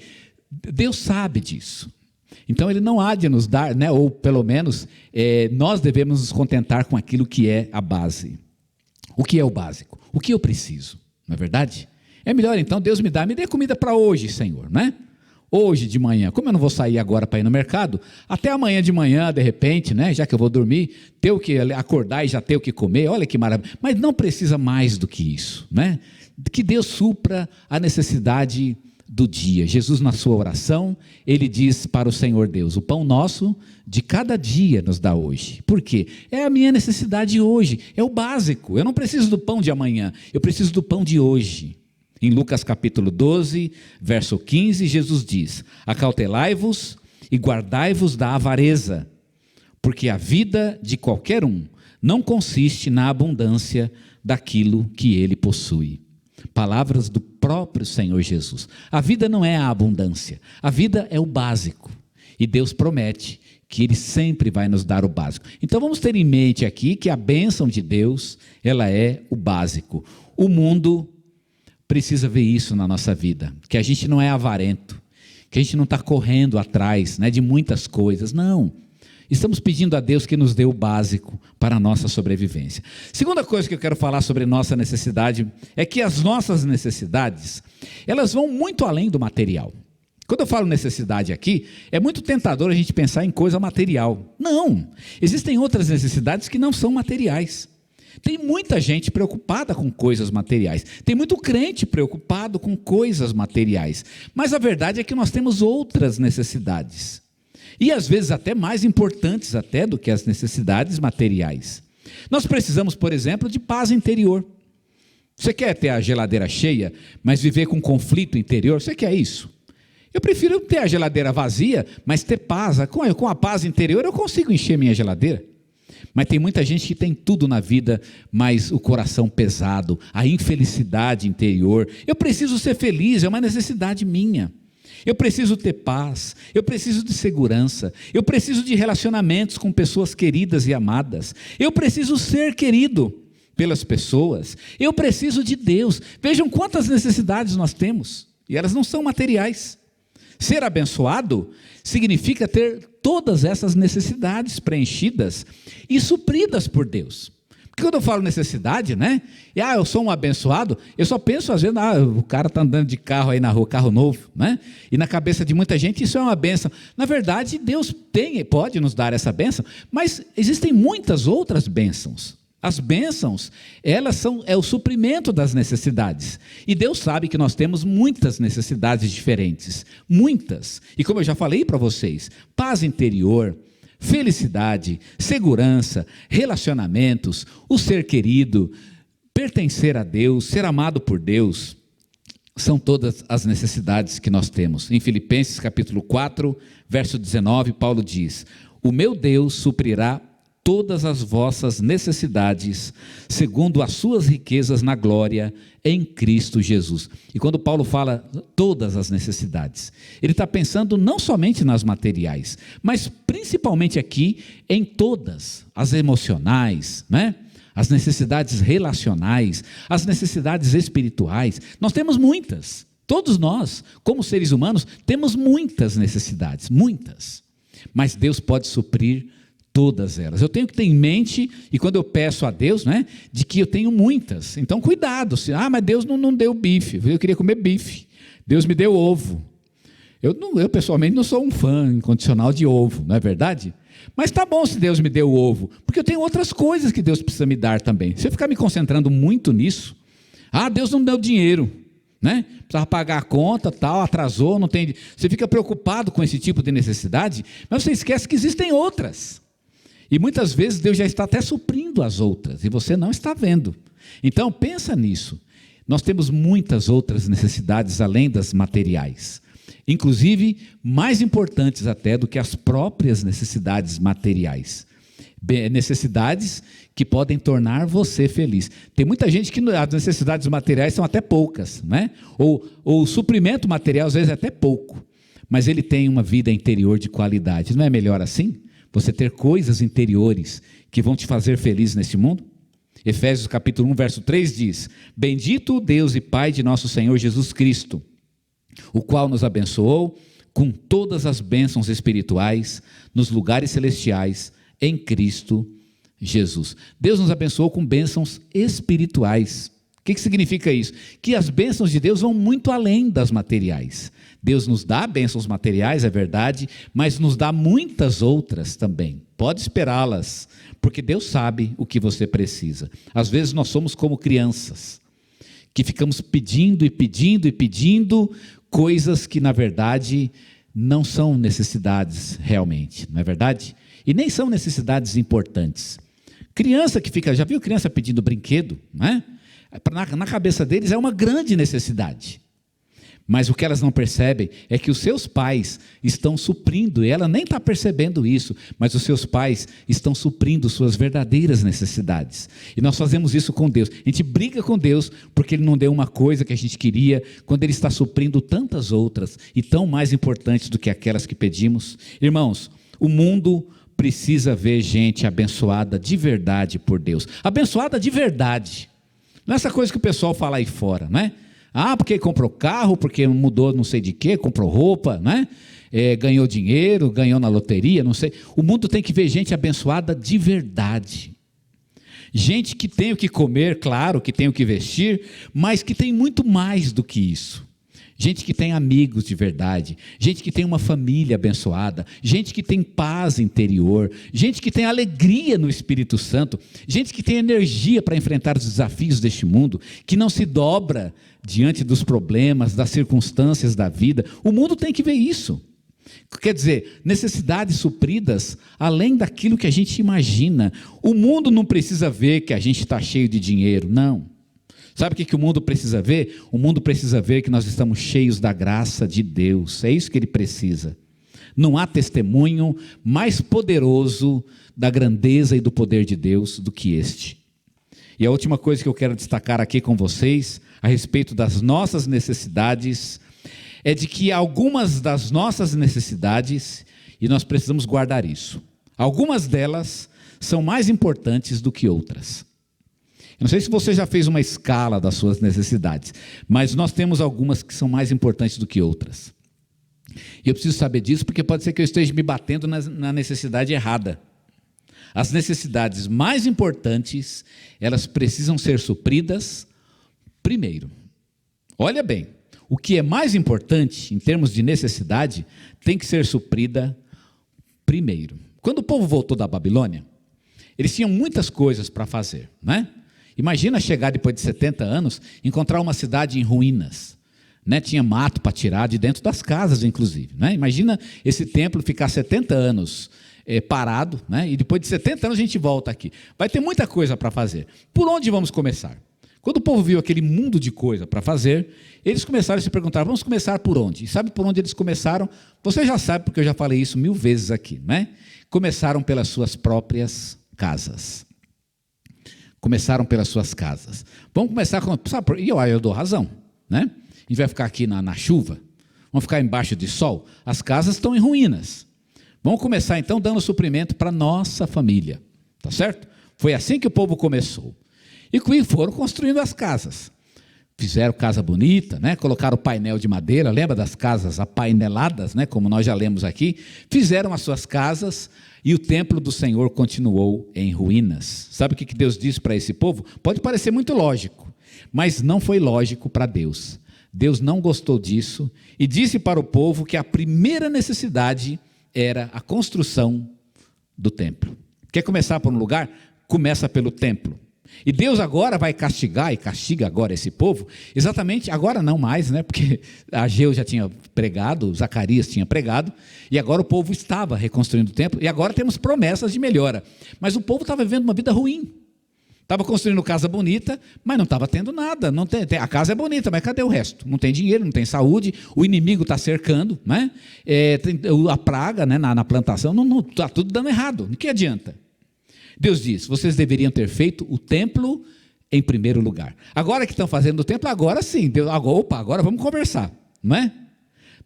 Deus sabe disso. Então Ele não há de nos dar, né? Ou pelo menos, nós devemos nos contentar com aquilo que é a base. O que é o básico? O que eu preciso, não é verdade? É melhor então, Deus me dê comida para hoje, Senhor, né? Hoje de manhã, como eu não vou sair agora para ir no mercado, até amanhã de manhã, de repente, né, já que eu vou dormir, ter o que acordar e já ter o que comer, olha que maravilha. Mas não precisa mais do que isso, né? Que Deus supra a necessidade do dia. Jesus, na sua oração, ele diz para o Senhor Deus: o pão nosso de cada dia nos dá hoje. Por quê? É a minha necessidade hoje, é o básico. Eu não preciso do pão de amanhã, eu preciso do pão de hoje. Em Lucas capítulo 12, verso 15, Jesus diz: acautelai-vos e guardai-vos da avareza, porque a vida de qualquer um não consiste na abundância daquilo que ele possui. Palavras do próprio Senhor Jesus. A vida não é a abundância, a vida é o básico. E Deus promete que Ele sempre vai nos dar o básico. Então vamos ter em mente aqui que a bênção de Deus, ela é o básico. O mundo precisa ver isso na nossa vida, que a gente não é avarento, que a gente não está correndo atrás, né, de muitas coisas, não. Estamos pedindo a Deus que nos dê o básico para a nossa sobrevivência. Segunda coisa que eu quero falar sobre nossa necessidade é que as nossas necessidades, elas vão muito além do material. Quando eu falo necessidade aqui, é muito tentador a gente pensar em coisa material. Não, existem outras necessidades que não são materiais. Tem muita gente preocupada com coisas materiais, tem muito crente preocupado com coisas materiais, mas a verdade é que nós temos outras necessidades, e às vezes até mais importantes até do que as necessidades materiais. Nós precisamos, por exemplo, de paz interior. Você quer ter a geladeira cheia, mas viver com conflito interior? Você quer isso? Eu prefiro ter a geladeira vazia, mas ter paz. Com a paz interior eu consigo encher minha geladeira. Mas tem muita gente que tem tudo na vida, mas o coração pesado, a infelicidade interior. Eu preciso ser feliz, é uma necessidade minha. Eu preciso ter paz, eu preciso de segurança, eu preciso de relacionamentos com pessoas queridas e amadas. Eu preciso ser querido pelas pessoas, eu preciso de Deus. Vejam quantas necessidades nós temos, e elas não são materiais. Ser abençoado significa ter todas essas necessidades preenchidas e supridas por Deus. Porque quando eu falo necessidade, né? Eu sou um abençoado, eu só penso às vezes, o cara está andando de carro aí na rua, carro novo, né? E na cabeça de muita gente isso é uma bênção. Na verdade, Deus pode nos dar essa bênção, mas existem muitas outras bênçãos. As bênçãos, elas é o suprimento das necessidades. E Deus sabe que nós temos muitas necessidades diferentes. Muitas. E como eu já falei para vocês, paz interior, felicidade, segurança, relacionamentos, o ser querido, pertencer a Deus, ser amado por Deus, são todas as necessidades que nós temos. Em Filipenses capítulo 4, verso 19, Paulo diz: o meu Deus suprirá todas as vossas necessidades, segundo as suas riquezas na glória, em Cristo Jesus. E quando Paulo fala todas as necessidades, ele está pensando não somente nas materiais, mas principalmente aqui em todas, as emocionais, né? As necessidades relacionais, as necessidades espirituais. Nós temos muitas, todos nós, como seres humanos, temos muitas necessidades, muitas, mas Deus pode suprir todas elas. Eu tenho que ter em mente, e quando eu peço a Deus, né, de que eu tenho muitas. Então, cuidado. Mas Deus não deu bife. Eu queria comer bife. Deus me deu ovo. Eu pessoalmente não sou um fã incondicional de ovo, não é verdade? Mas tá bom se Deus me deu ovo, porque eu tenho outras coisas que Deus precisa me dar também. Se eu ficar me concentrando muito nisso, Deus não deu dinheiro, né? Precisava pagar a conta, tal, atrasou, não tem. Você fica preocupado com esse tipo de necessidade, mas você esquece que existem outras. E muitas vezes Deus já está até suprindo as outras, e você não está vendo. Então pensa nisso. Nós temos muitas outras necessidades além das materiais, inclusive mais importantes até do que as próprias necessidades materiais. Necessidades que podem tornar você feliz. Tem muita gente que as necessidades materiais são até poucas, né? Ou o suprimento material às vezes é até pouco, mas ele tem uma vida interior de qualidade. Não é melhor assim? Você ter coisas interiores que vão te fazer feliz nesse mundo? Efésios capítulo 1, verso 3 diz: Bendito o Deus e Pai de nosso Senhor Jesus Cristo, o qual nos abençoou com todas as bênçãos espirituais nos lugares celestiais em Cristo Jesus. Deus nos abençoou com bênçãos espirituais. O que significa isso? Que as bênçãos de Deus vão muito além das materiais. Deus nos dá bênçãos materiais, é verdade, mas nos dá muitas outras também. Pode esperá-las, porque Deus sabe o que você precisa. Às vezes nós somos como crianças, que ficamos pedindo e pedindo e pedindo coisas que na verdade não são necessidades realmente, não é verdade? E nem são necessidades importantes. Criança que fica, já viu criança pedindo brinquedo, não é? Na cabeça deles é uma grande necessidade. Mas o que elas não percebem é que os seus pais estão suprindo, e ela nem está percebendo isso, mas os seus pais estão suprindo suas verdadeiras necessidades. E nós fazemos isso com Deus. A gente briga com Deus porque Ele não deu uma coisa que a gente queria, quando Ele está suprindo tantas outras, e tão mais importantes do que aquelas que pedimos. Irmãos, o mundo precisa ver gente abençoada de verdade por Deus. Abençoada de verdade. Não é essa coisa que o pessoal fala aí fora, não é? Ah, porque comprou carro, porque mudou não sei de quê, comprou roupa, né? Ganhou dinheiro, ganhou na loteria, não sei. O mundo tem que ver gente abençoada de verdade. Gente que tem o que comer, claro, que tem o que vestir, mas que tem muito mais do que isso. Gente que tem amigos de verdade, gente que tem uma família abençoada, gente que tem paz interior, gente que tem alegria no Espírito Santo, gente que tem energia para enfrentar os desafios deste mundo, que não se dobra diante dos problemas, das circunstâncias da vida. O mundo tem que ver isso. Quer dizer, necessidades supridas além daquilo que a gente imagina. O mundo não precisa ver que a gente está cheio de dinheiro, não. Sabe o que o mundo precisa ver? O mundo precisa ver que nós estamos cheios da graça de Deus. É isso que ele precisa. Não há testemunho mais poderoso da grandeza e do poder de Deus do que este. E a última coisa que eu quero destacar aqui com vocês, a respeito das nossas necessidades, é de que algumas das nossas necessidades, e nós precisamos guardar isso, algumas delas são mais importantes do que outras. Eu não sei se você já fez uma escala das suas necessidades, mas nós temos algumas que são mais importantes do que outras. E eu preciso saber disso porque pode ser que eu esteja me batendo na necessidade errada. As necessidades mais importantes, elas precisam ser supridas primeiro. Olha bem, o que é mais importante em termos de necessidade tem que ser suprida primeiro. Quando o povo voltou da Babilônia, eles tinham muitas coisas para fazer, né? Imagina chegar depois de 70 anos, encontrar uma cidade em ruínas, né? Tinha mato para tirar de dentro das casas, inclusive, né? Imagina esse templo ficar 70 anos parado, né? E depois de 70 anos a gente volta aqui. Vai ter muita coisa para fazer. Por onde vamos começar? Quando o povo viu aquele mundo de coisa para fazer, eles começaram a se perguntar, vamos começar por onde? E sabe por onde eles começaram? Você já sabe, porque eu já falei isso 1000 vezes aqui, né? Começaram pelas suas próprias casas. Começaram pelas suas casas. Vamos começar com... E eu dou razão, né? A gente vai ficar aqui na chuva? Vamos ficar embaixo de sol? As casas estão em ruínas. Vamos começar então dando suprimento para a nossa família. Tá certo? Foi assim que o povo começou. E foram construindo as casas. Fizeram casa bonita, né? Colocaram painel de madeira, lembra das casas apaineladas, né? Como nós já lemos aqui. Fizeram as suas casas e o templo do Senhor continuou em ruínas. Sabe o que Deus disse para esse povo? Pode parecer muito lógico, mas não foi lógico para Deus. Deus não gostou disso e disse para o povo que a primeira necessidade era a construção do templo. Quer começar por um lugar? Começa pelo templo. E Deus agora vai castigar, e castiga agora esse povo, exatamente, agora não mais, né? Porque Ageu já tinha pregado, Zacarias tinha pregado, e agora o povo estava reconstruindo o templo, e agora temos promessas de melhora. Mas o povo estava vivendo uma vida ruim, Estava construindo casa bonita, mas não estava tendo nada. Não tem, a casa é bonita, mas cadê o resto? Não tem dinheiro, não tem saúde, o inimigo está cercando, né? Tem a praga, né, na plantação, está tudo dando errado. O que adianta? Deus diz, vocês deveriam ter feito o templo em primeiro lugar. Agora que estão fazendo o templo, agora sim, agora vamos conversar, não é?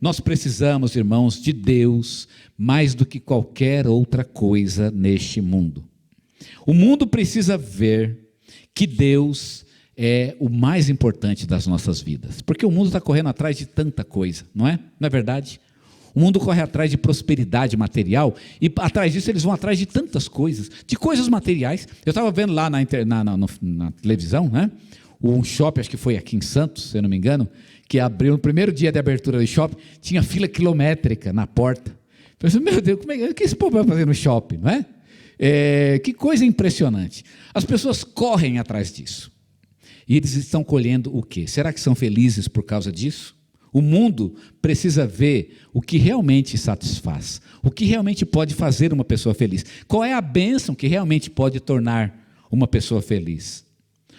Nós precisamos, irmãos, de Deus mais do que qualquer outra coisa neste mundo. O mundo precisa ver que Deus é o mais importante das nossas vidas, porque o mundo está correndo atrás de tanta coisa, não é? Não é verdade? O mundo corre atrás de prosperidade material e atrás disso eles vão atrás de tantas coisas, de coisas materiais. Eu estava vendo lá na televisão, né? Um shopping, acho que foi aqui em Santos, se eu não me engano, que abriu no primeiro dia de abertura do shopping, tinha fila quilométrica na porta. Eu pensei, meu Deus, o que esse povo vai fazer no shopping, não é? Que coisa impressionante. As pessoas correm atrás disso. E eles estão colhendo o quê? Será que são felizes por causa disso? O mundo precisa ver o que realmente satisfaz, o que realmente pode fazer uma pessoa feliz. Qual é a bênção que realmente pode tornar uma pessoa feliz?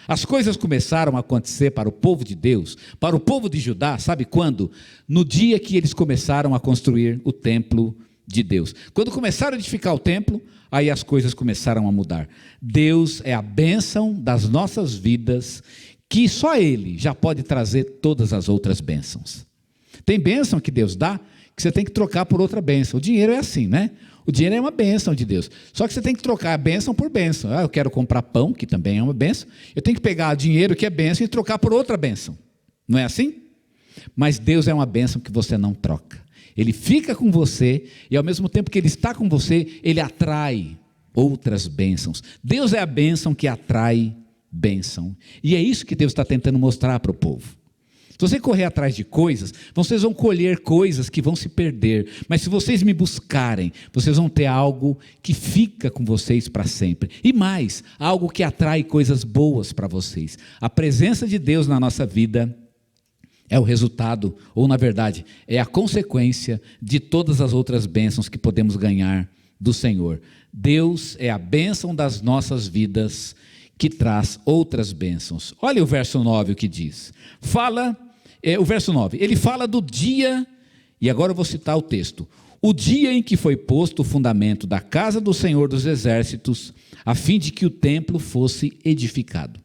As coisas começaram a acontecer para o povo de Deus, para o povo de Judá, sabe quando? No dia que eles começaram a construir o templo de Deus. Quando começaram a edificar o templo, aí as coisas começaram a mudar. Deus é a bênção das nossas vidas, que só Ele já pode trazer todas as outras bênçãos. Tem bênção que Deus dá, que você tem que trocar por outra bênção. O dinheiro é assim, né? O dinheiro é uma bênção de Deus. Só que você tem que trocar a bênção por bênção. Eu quero comprar pão, que também é uma bênção. Eu tenho que pegar dinheiro, que é bênção, e trocar por outra bênção. Não é assim? Mas Deus é uma bênção que você não troca. Ele fica com você, e ao mesmo tempo que Ele está com você, Ele atrai outras bênçãos. Deus é a bênção que atrai bênção. E é isso que Deus está tentando mostrar para o povo. Se você correr atrás de coisas, vocês vão colher coisas que vão se perder. Mas se vocês me buscarem, vocês vão ter algo que fica com vocês para sempre. E mais, algo que atrai coisas boas para vocês. A presença de Deus na nossa vida é o resultado, ou na verdade, é a consequência de todas as outras bênçãos que podemos ganhar do Senhor. Deus é a bênção das nossas vidas, que traz outras bênçãos. Olha o verso 9 o que diz. O verso 9, ele fala do dia, e agora eu vou citar o texto. O dia em que foi posto o fundamento da casa do Senhor dos Exércitos, a fim de que o templo fosse edificado.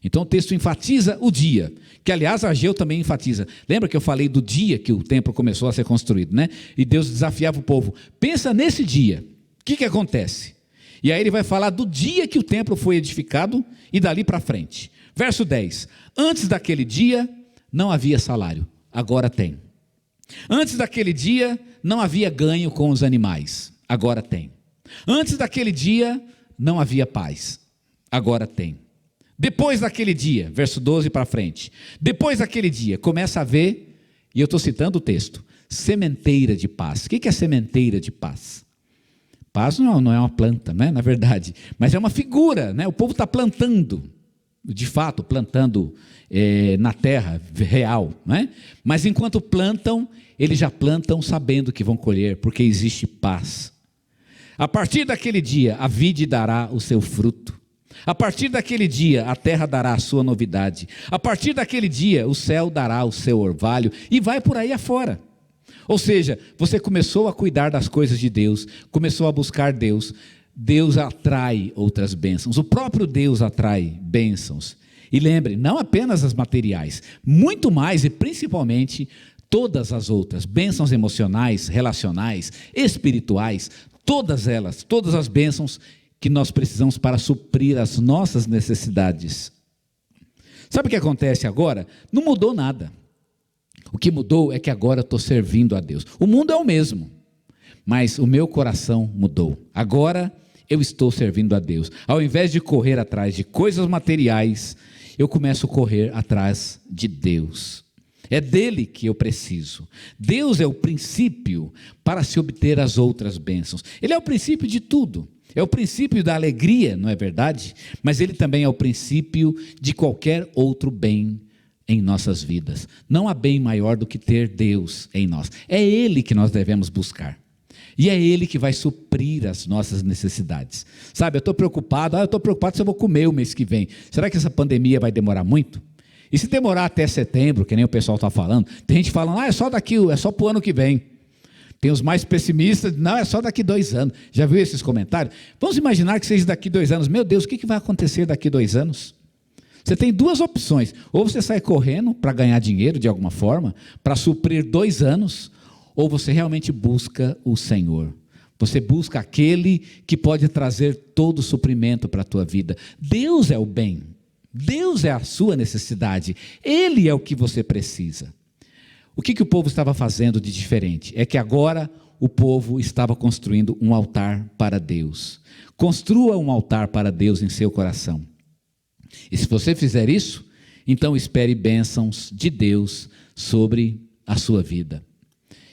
Então o texto enfatiza o dia, que aliás Ageu também enfatiza. Lembra que eu falei do dia que o templo começou a ser construído, né? E Deus desafiava o povo. Pensa nesse dia, o que acontece? E aí ele vai falar do dia que o templo foi edificado e dali para frente. Verso 10. Antes daquele dia não havia salário, agora tem. Antes daquele dia não havia ganho com os animais, agora tem. Antes daquele dia não havia paz, agora tem. Depois daquele dia, verso 12 para frente. Depois daquele dia começa a haver, e eu estou citando o texto, sementeira de paz. O que é sementeira de paz? Paz não é uma planta, né, na verdade, mas é uma figura, né? O povo está plantando, de fato, plantando na terra real, né? Mas enquanto plantam, eles já plantam sabendo que vão colher, porque existe paz. A partir daquele dia, a vide dará o seu fruto. A partir daquele dia, a terra dará a sua novidade. A partir daquele dia, o céu dará o seu orvalho, e vai por aí afora. Ou seja, você começou a cuidar das coisas de Deus, começou a buscar Deus, Deus atrai outras bênçãos, o próprio Deus atrai bênçãos. E lembre, não apenas as materiais, muito mais e principalmente todas as outras, bênçãos emocionais, relacionais, espirituais, todas elas, todas as bênçãos que nós precisamos para suprir as nossas necessidades. Sabe o que acontece agora? Não mudou nada. O que mudou é que agora eu estou servindo a Deus. O mundo é o mesmo, mas o meu coração mudou. Agora eu estou servindo a Deus. Ao invés de correr atrás de coisas materiais, eu começo a correr atrás de Deus. É dele que eu preciso. Deus é o princípio para se obter as outras bênçãos. Ele é o princípio de tudo. É o princípio da alegria, não é verdade? Mas ele também é o princípio de qualquer outro bem em nossas vidas. Não há bem maior do que ter Deus em nós. É Ele que nós devemos buscar. E é Ele que vai suprir as nossas necessidades. Sabe, eu estou preocupado se eu vou comer o mês que vem. Será que essa pandemia vai demorar muito? E se demorar até setembro, que nem o pessoal está falando, tem gente falando, é só para o ano que vem. Tem os mais pessimistas, não, é só daqui 2 anos. Já viu esses comentários? Vamos imaginar que seja daqui 2 anos. Meu Deus, o que vai acontecer daqui 2 anos? Você tem 2 opções. Ou você sai correndo para ganhar dinheiro de alguma forma, para suprir 2 anos, ou você realmente busca o Senhor. Você busca aquele que pode trazer todo o suprimento para a tua vida. Deus é o bem. Deus é a sua necessidade. Ele é o que você precisa. O que o povo estava fazendo de diferente? É que agora o povo estava construindo um altar para Deus. Construa um altar para Deus em seu coração. E se você fizer isso, então espere bênçãos de Deus sobre a sua vida.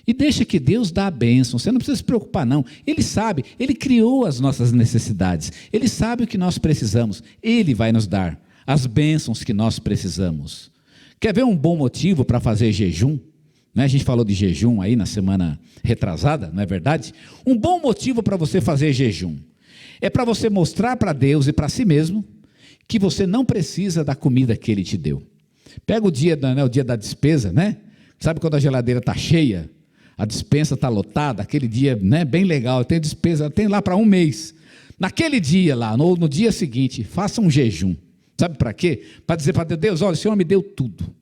E deixa que Deus dá a bênção, você não precisa se preocupar não. Ele sabe, Ele criou as nossas necessidades. Ele sabe o que nós precisamos. Ele vai nos dar as bênçãos que nós precisamos. Quer ver um bom motivo para fazer jejum? A gente falou de jejum aí na semana retrasada, não é verdade? Um bom motivo para você fazer jejum é para você mostrar para Deus e para si mesmo que você não precisa da comida que Ele te deu. Pega o dia da despesa, né? Sabe quando a geladeira está cheia, a despensa está lotada, aquele dia, né, bem legal, tem despesa, tem lá para 1 mês. Naquele dia lá, no dia seguinte, faça um jejum. Sabe para quê? Para dizer para Deus, olha, o Senhor me deu tudo.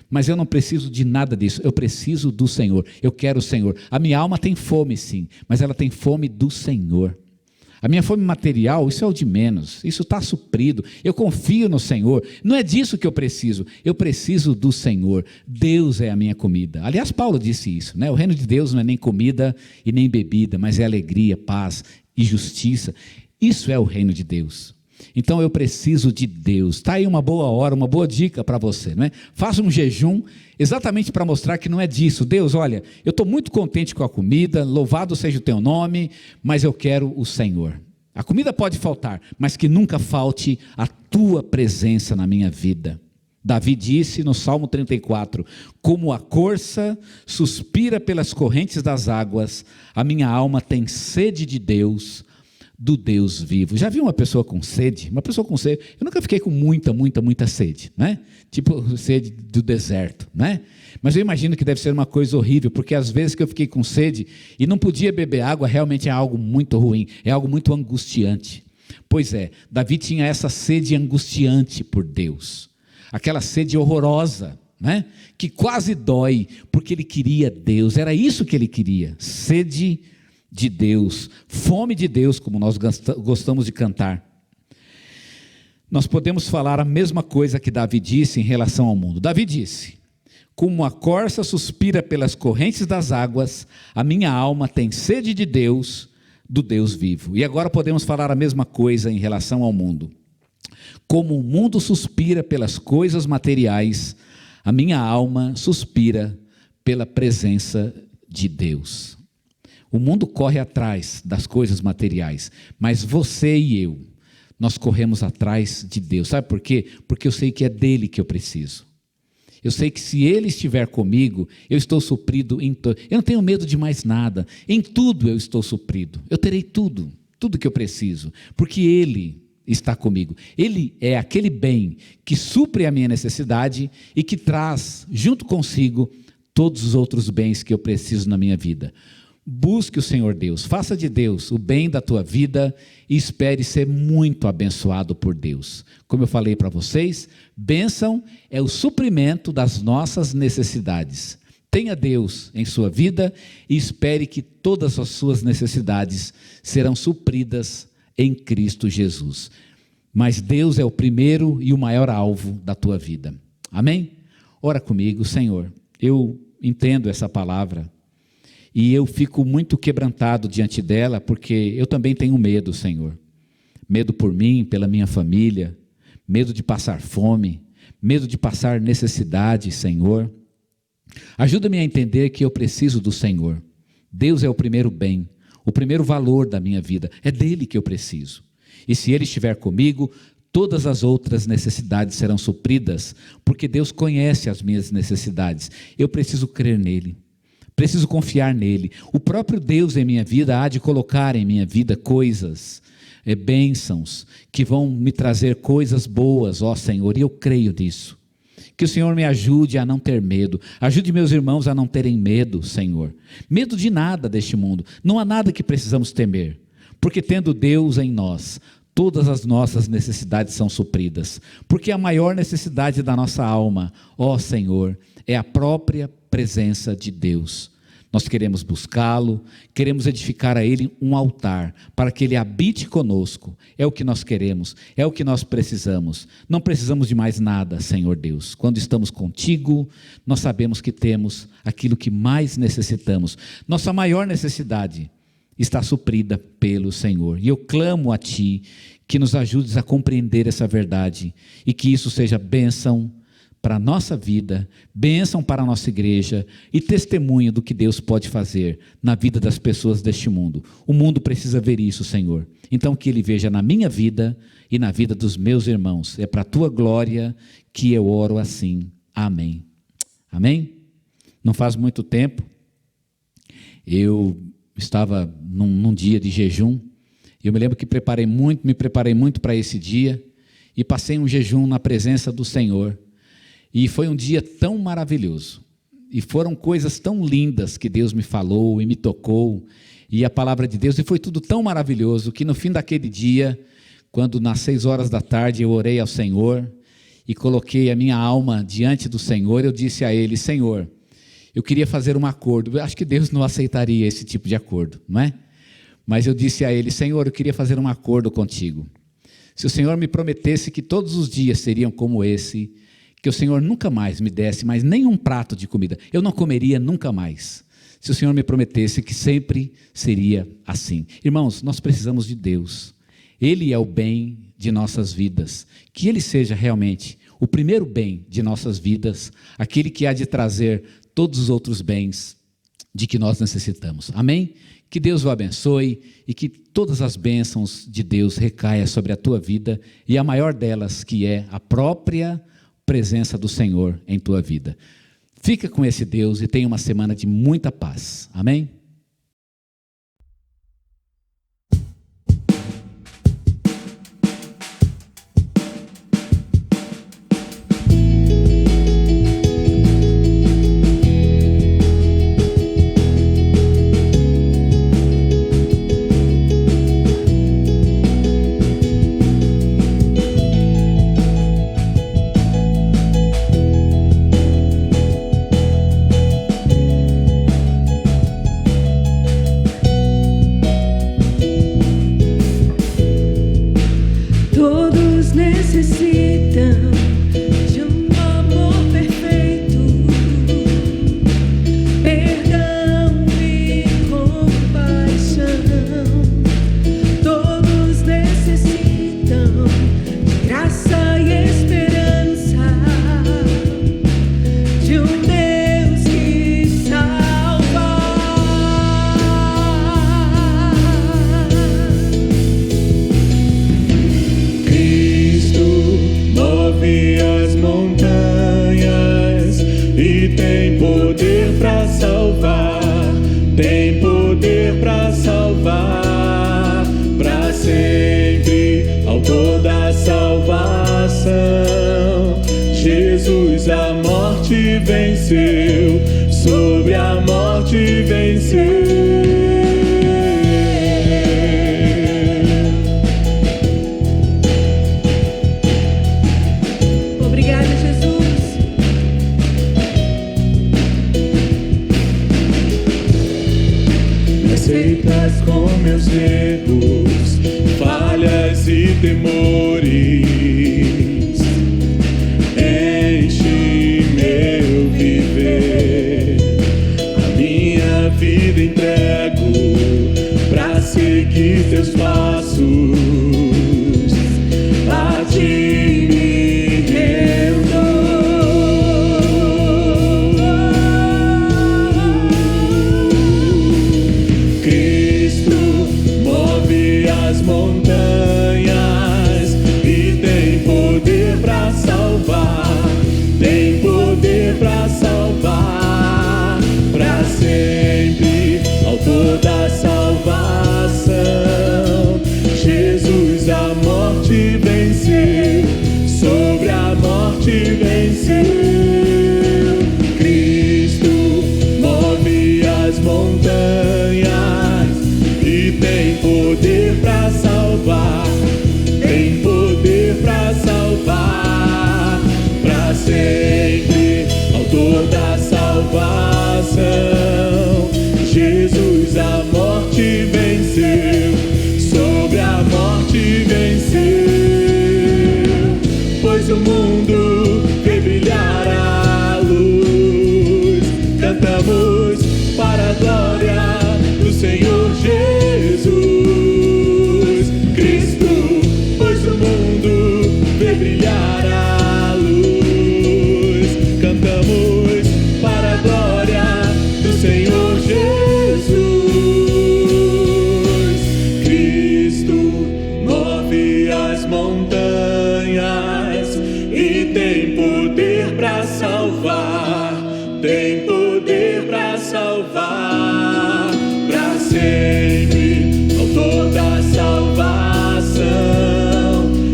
Mas eu não preciso de nada disso, eu preciso do Senhor, eu quero o Senhor. A minha alma tem fome sim, mas ela tem fome do Senhor. A minha fome material, isso é o de menos, isso está suprido, eu confio no Senhor, não é disso que eu preciso do Senhor. Deus é a minha comida. Aliás, Paulo disse isso, né? O reino de Deus não é nem comida e nem bebida, mas é alegria, paz e justiça. Isso é o reino de Deus. Então eu preciso de Deus. Está aí uma boa hora, uma boa dica para você, não é? Faça um jejum exatamente para mostrar que não é disso. Deus, olha, eu estou muito contente com a comida, louvado seja o teu nome, mas eu quero o Senhor. A comida pode faltar, mas que nunca falte a tua presença na minha vida. Davi disse no Salmo 34, como a corça suspira pelas correntes das águas, a minha alma tem sede de Deus, do Deus vivo. Já viu uma pessoa com sede? Uma pessoa com sede, eu nunca fiquei com muita sede, né? Tipo sede do deserto, né? Mas eu imagino que deve ser uma coisa horrível, porque às vezes que eu fiquei com sede e não podia beber água, realmente é algo muito ruim, é algo muito angustiante. Pois é, Davi tinha essa sede angustiante por Deus, aquela sede horrorosa, né? Que quase dói, porque ele queria Deus, era isso que ele queria, sede de Deus, fome de Deus, como nós gostamos de cantar. Nós podemos falar a mesma coisa que Davi disse em relação ao mundo. Davi disse, como a corça suspira pelas correntes das águas, a minha alma tem sede de Deus, do Deus vivo. E agora podemos falar a mesma coisa em relação ao mundo. Como o mundo suspira pelas coisas materiais, a minha alma suspira pela presença de Deus. O mundo corre atrás das coisas materiais, mas você e eu, nós corremos atrás de Deus. Sabe por quê? Porque eu sei que é dele que eu preciso. Eu sei que se Ele estiver comigo, eu estou suprido em tudo. Eu não tenho medo de mais nada. Em tudo eu estou suprido. Eu terei tudo que eu preciso, porque Ele está comigo. Ele é aquele bem que supre a minha necessidade e que traz junto consigo todos os outros bens que eu preciso na minha vida. Busque o Senhor Deus, faça de Deus o bem da tua vida e espere ser muito abençoado por Deus. Como eu falei para vocês, bênção é o suprimento das nossas necessidades. Tenha Deus em sua vida e espere que todas as suas necessidades serão supridas em Cristo Jesus. Mas Deus é o primeiro e o maior alvo da tua vida. Amém? Ora comigo, Senhor, eu entendo essa palavra. E eu fico muito quebrantado diante dela, porque eu também tenho medo, Senhor. Medo por mim, pela minha família, medo de passar fome, medo de passar necessidade, Senhor. Ajuda-me a entender que eu preciso do Senhor. Deus é o primeiro bem, o primeiro valor da minha vida, é dele que eu preciso. E se Ele estiver comigo, todas as outras necessidades serão supridas, porque Deus conhece as minhas necessidades. Eu preciso crer nele. Preciso confiar nele. O próprio Deus em minha vida há de colocar em minha vida coisas, bênçãos, que vão me trazer coisas boas, ó Senhor, e eu creio nisso. Que o Senhor me ajude a não ter medo. Ajude meus irmãos a não terem medo, Senhor. Medo de nada deste mundo. Não há nada que precisamos temer. Porque tendo Deus em nós, todas as nossas necessidades são supridas. Porque a maior necessidade da nossa alma, ó Senhor, é a própria presença de Deus. Nós queremos buscá-lo, queremos edificar a Ele um altar, para que Ele habite conosco. É o que nós queremos, é o que nós precisamos. Não precisamos de mais nada, Senhor Deus. Quando estamos contigo, nós sabemos que temos aquilo que mais necessitamos. Nossa maior necessidade está suprida pelo Senhor. E eu clamo a Ti, que nos ajudes a compreender essa verdade, e que isso seja bênção para a nossa vida, bênção para a nossa igreja e testemunho do que Deus pode fazer na vida das pessoas deste mundo. O mundo precisa ver isso, Senhor. Então que Ele veja na minha vida e na vida dos meus irmãos. É para a Tua glória que eu oro assim. Amém. Amém? Não faz muito tempo, eu estava num dia de jejum. Eu me lembro que me preparei muito para esse dia e passei um jejum na presença do Senhor. E foi um dia tão maravilhoso, e foram coisas tão lindas que Deus me falou e me tocou, e a palavra de Deus, e foi tudo tão maravilhoso, que no fim daquele dia, quando nas 6 horas da tarde eu orei ao Senhor, e coloquei a minha alma diante do Senhor, eu disse a Ele: Senhor, eu queria fazer um acordo. Eu acho que Deus não aceitaria esse tipo de acordo, não é? Mas eu disse a Ele: Senhor, eu queria fazer um acordo contigo. Se o Senhor me prometesse que todos os dias seriam como esse, que o Senhor nunca mais me desse mais nenhum prato de comida, eu não comeria nunca mais. Se o Senhor me prometesse que sempre seria assim. Irmãos, nós precisamos de Deus. Ele é o bem de nossas vidas. Que Ele seja realmente o primeiro bem de nossas vidas, aquele que há de trazer todos os outros bens de que nós necessitamos. Amém? Que Deus o abençoe e que todas as bênçãos de Deus recaia sobre a tua vida, e a maior delas, que é a própria presença do Senhor em tua vida. Fica com esse Deus e tenha uma semana de muita paz. Amém? Venceu, sobre a morte venceu. Obrigada, Jesus. Me aceitas com meus erros, falhas e temores. Vida entrego pra seguir teus passos, a ti me rendo. Cristo move as montanhas e tem poder morte venceu. Cristo move as montanhas e tem poder para salvar. Tem poder para salvar para sempre. Autor da salvação, Jesus a morte venceu. Sobre a morte venceu. Pois o mundo vê brilhar a luz. Cantamos para a glória do Senhor Jesus Cristo. Pois o mundo vê brilhar a luz. Cantamos para a glória do Senhor Jesus Cristo. Move as montanhas e tem poder para salvar. Tem poder para salvar para sempre. Autor da salvação,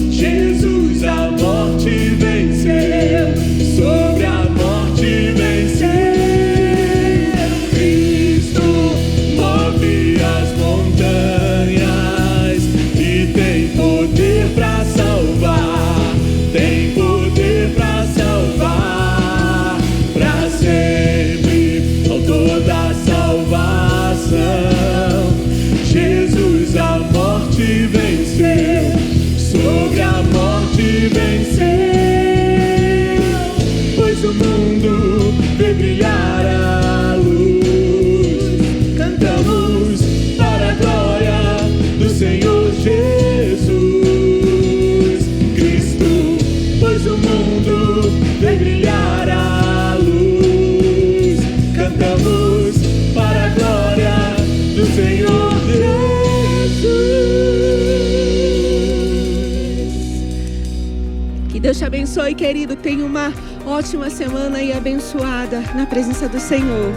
Jesus a morte venceu. Sobre a morte venceu. Cristo move as montanhas e tem poder para salvar. Tem poder para salvar para sempre. Autor da salvação, Jesus a morte venceu. Sobre a morte venceu. Pois o mundo vê brilhar a luz. Cantamos para a glória do Senhor Jesus Cristo. Pois o mundo vê brilhar a luz. Cantamos para a glória do Senhor Jesus. Que Deus te abençoe, querido. Tenha uma ótima semana e abençoada na presença do Senhor.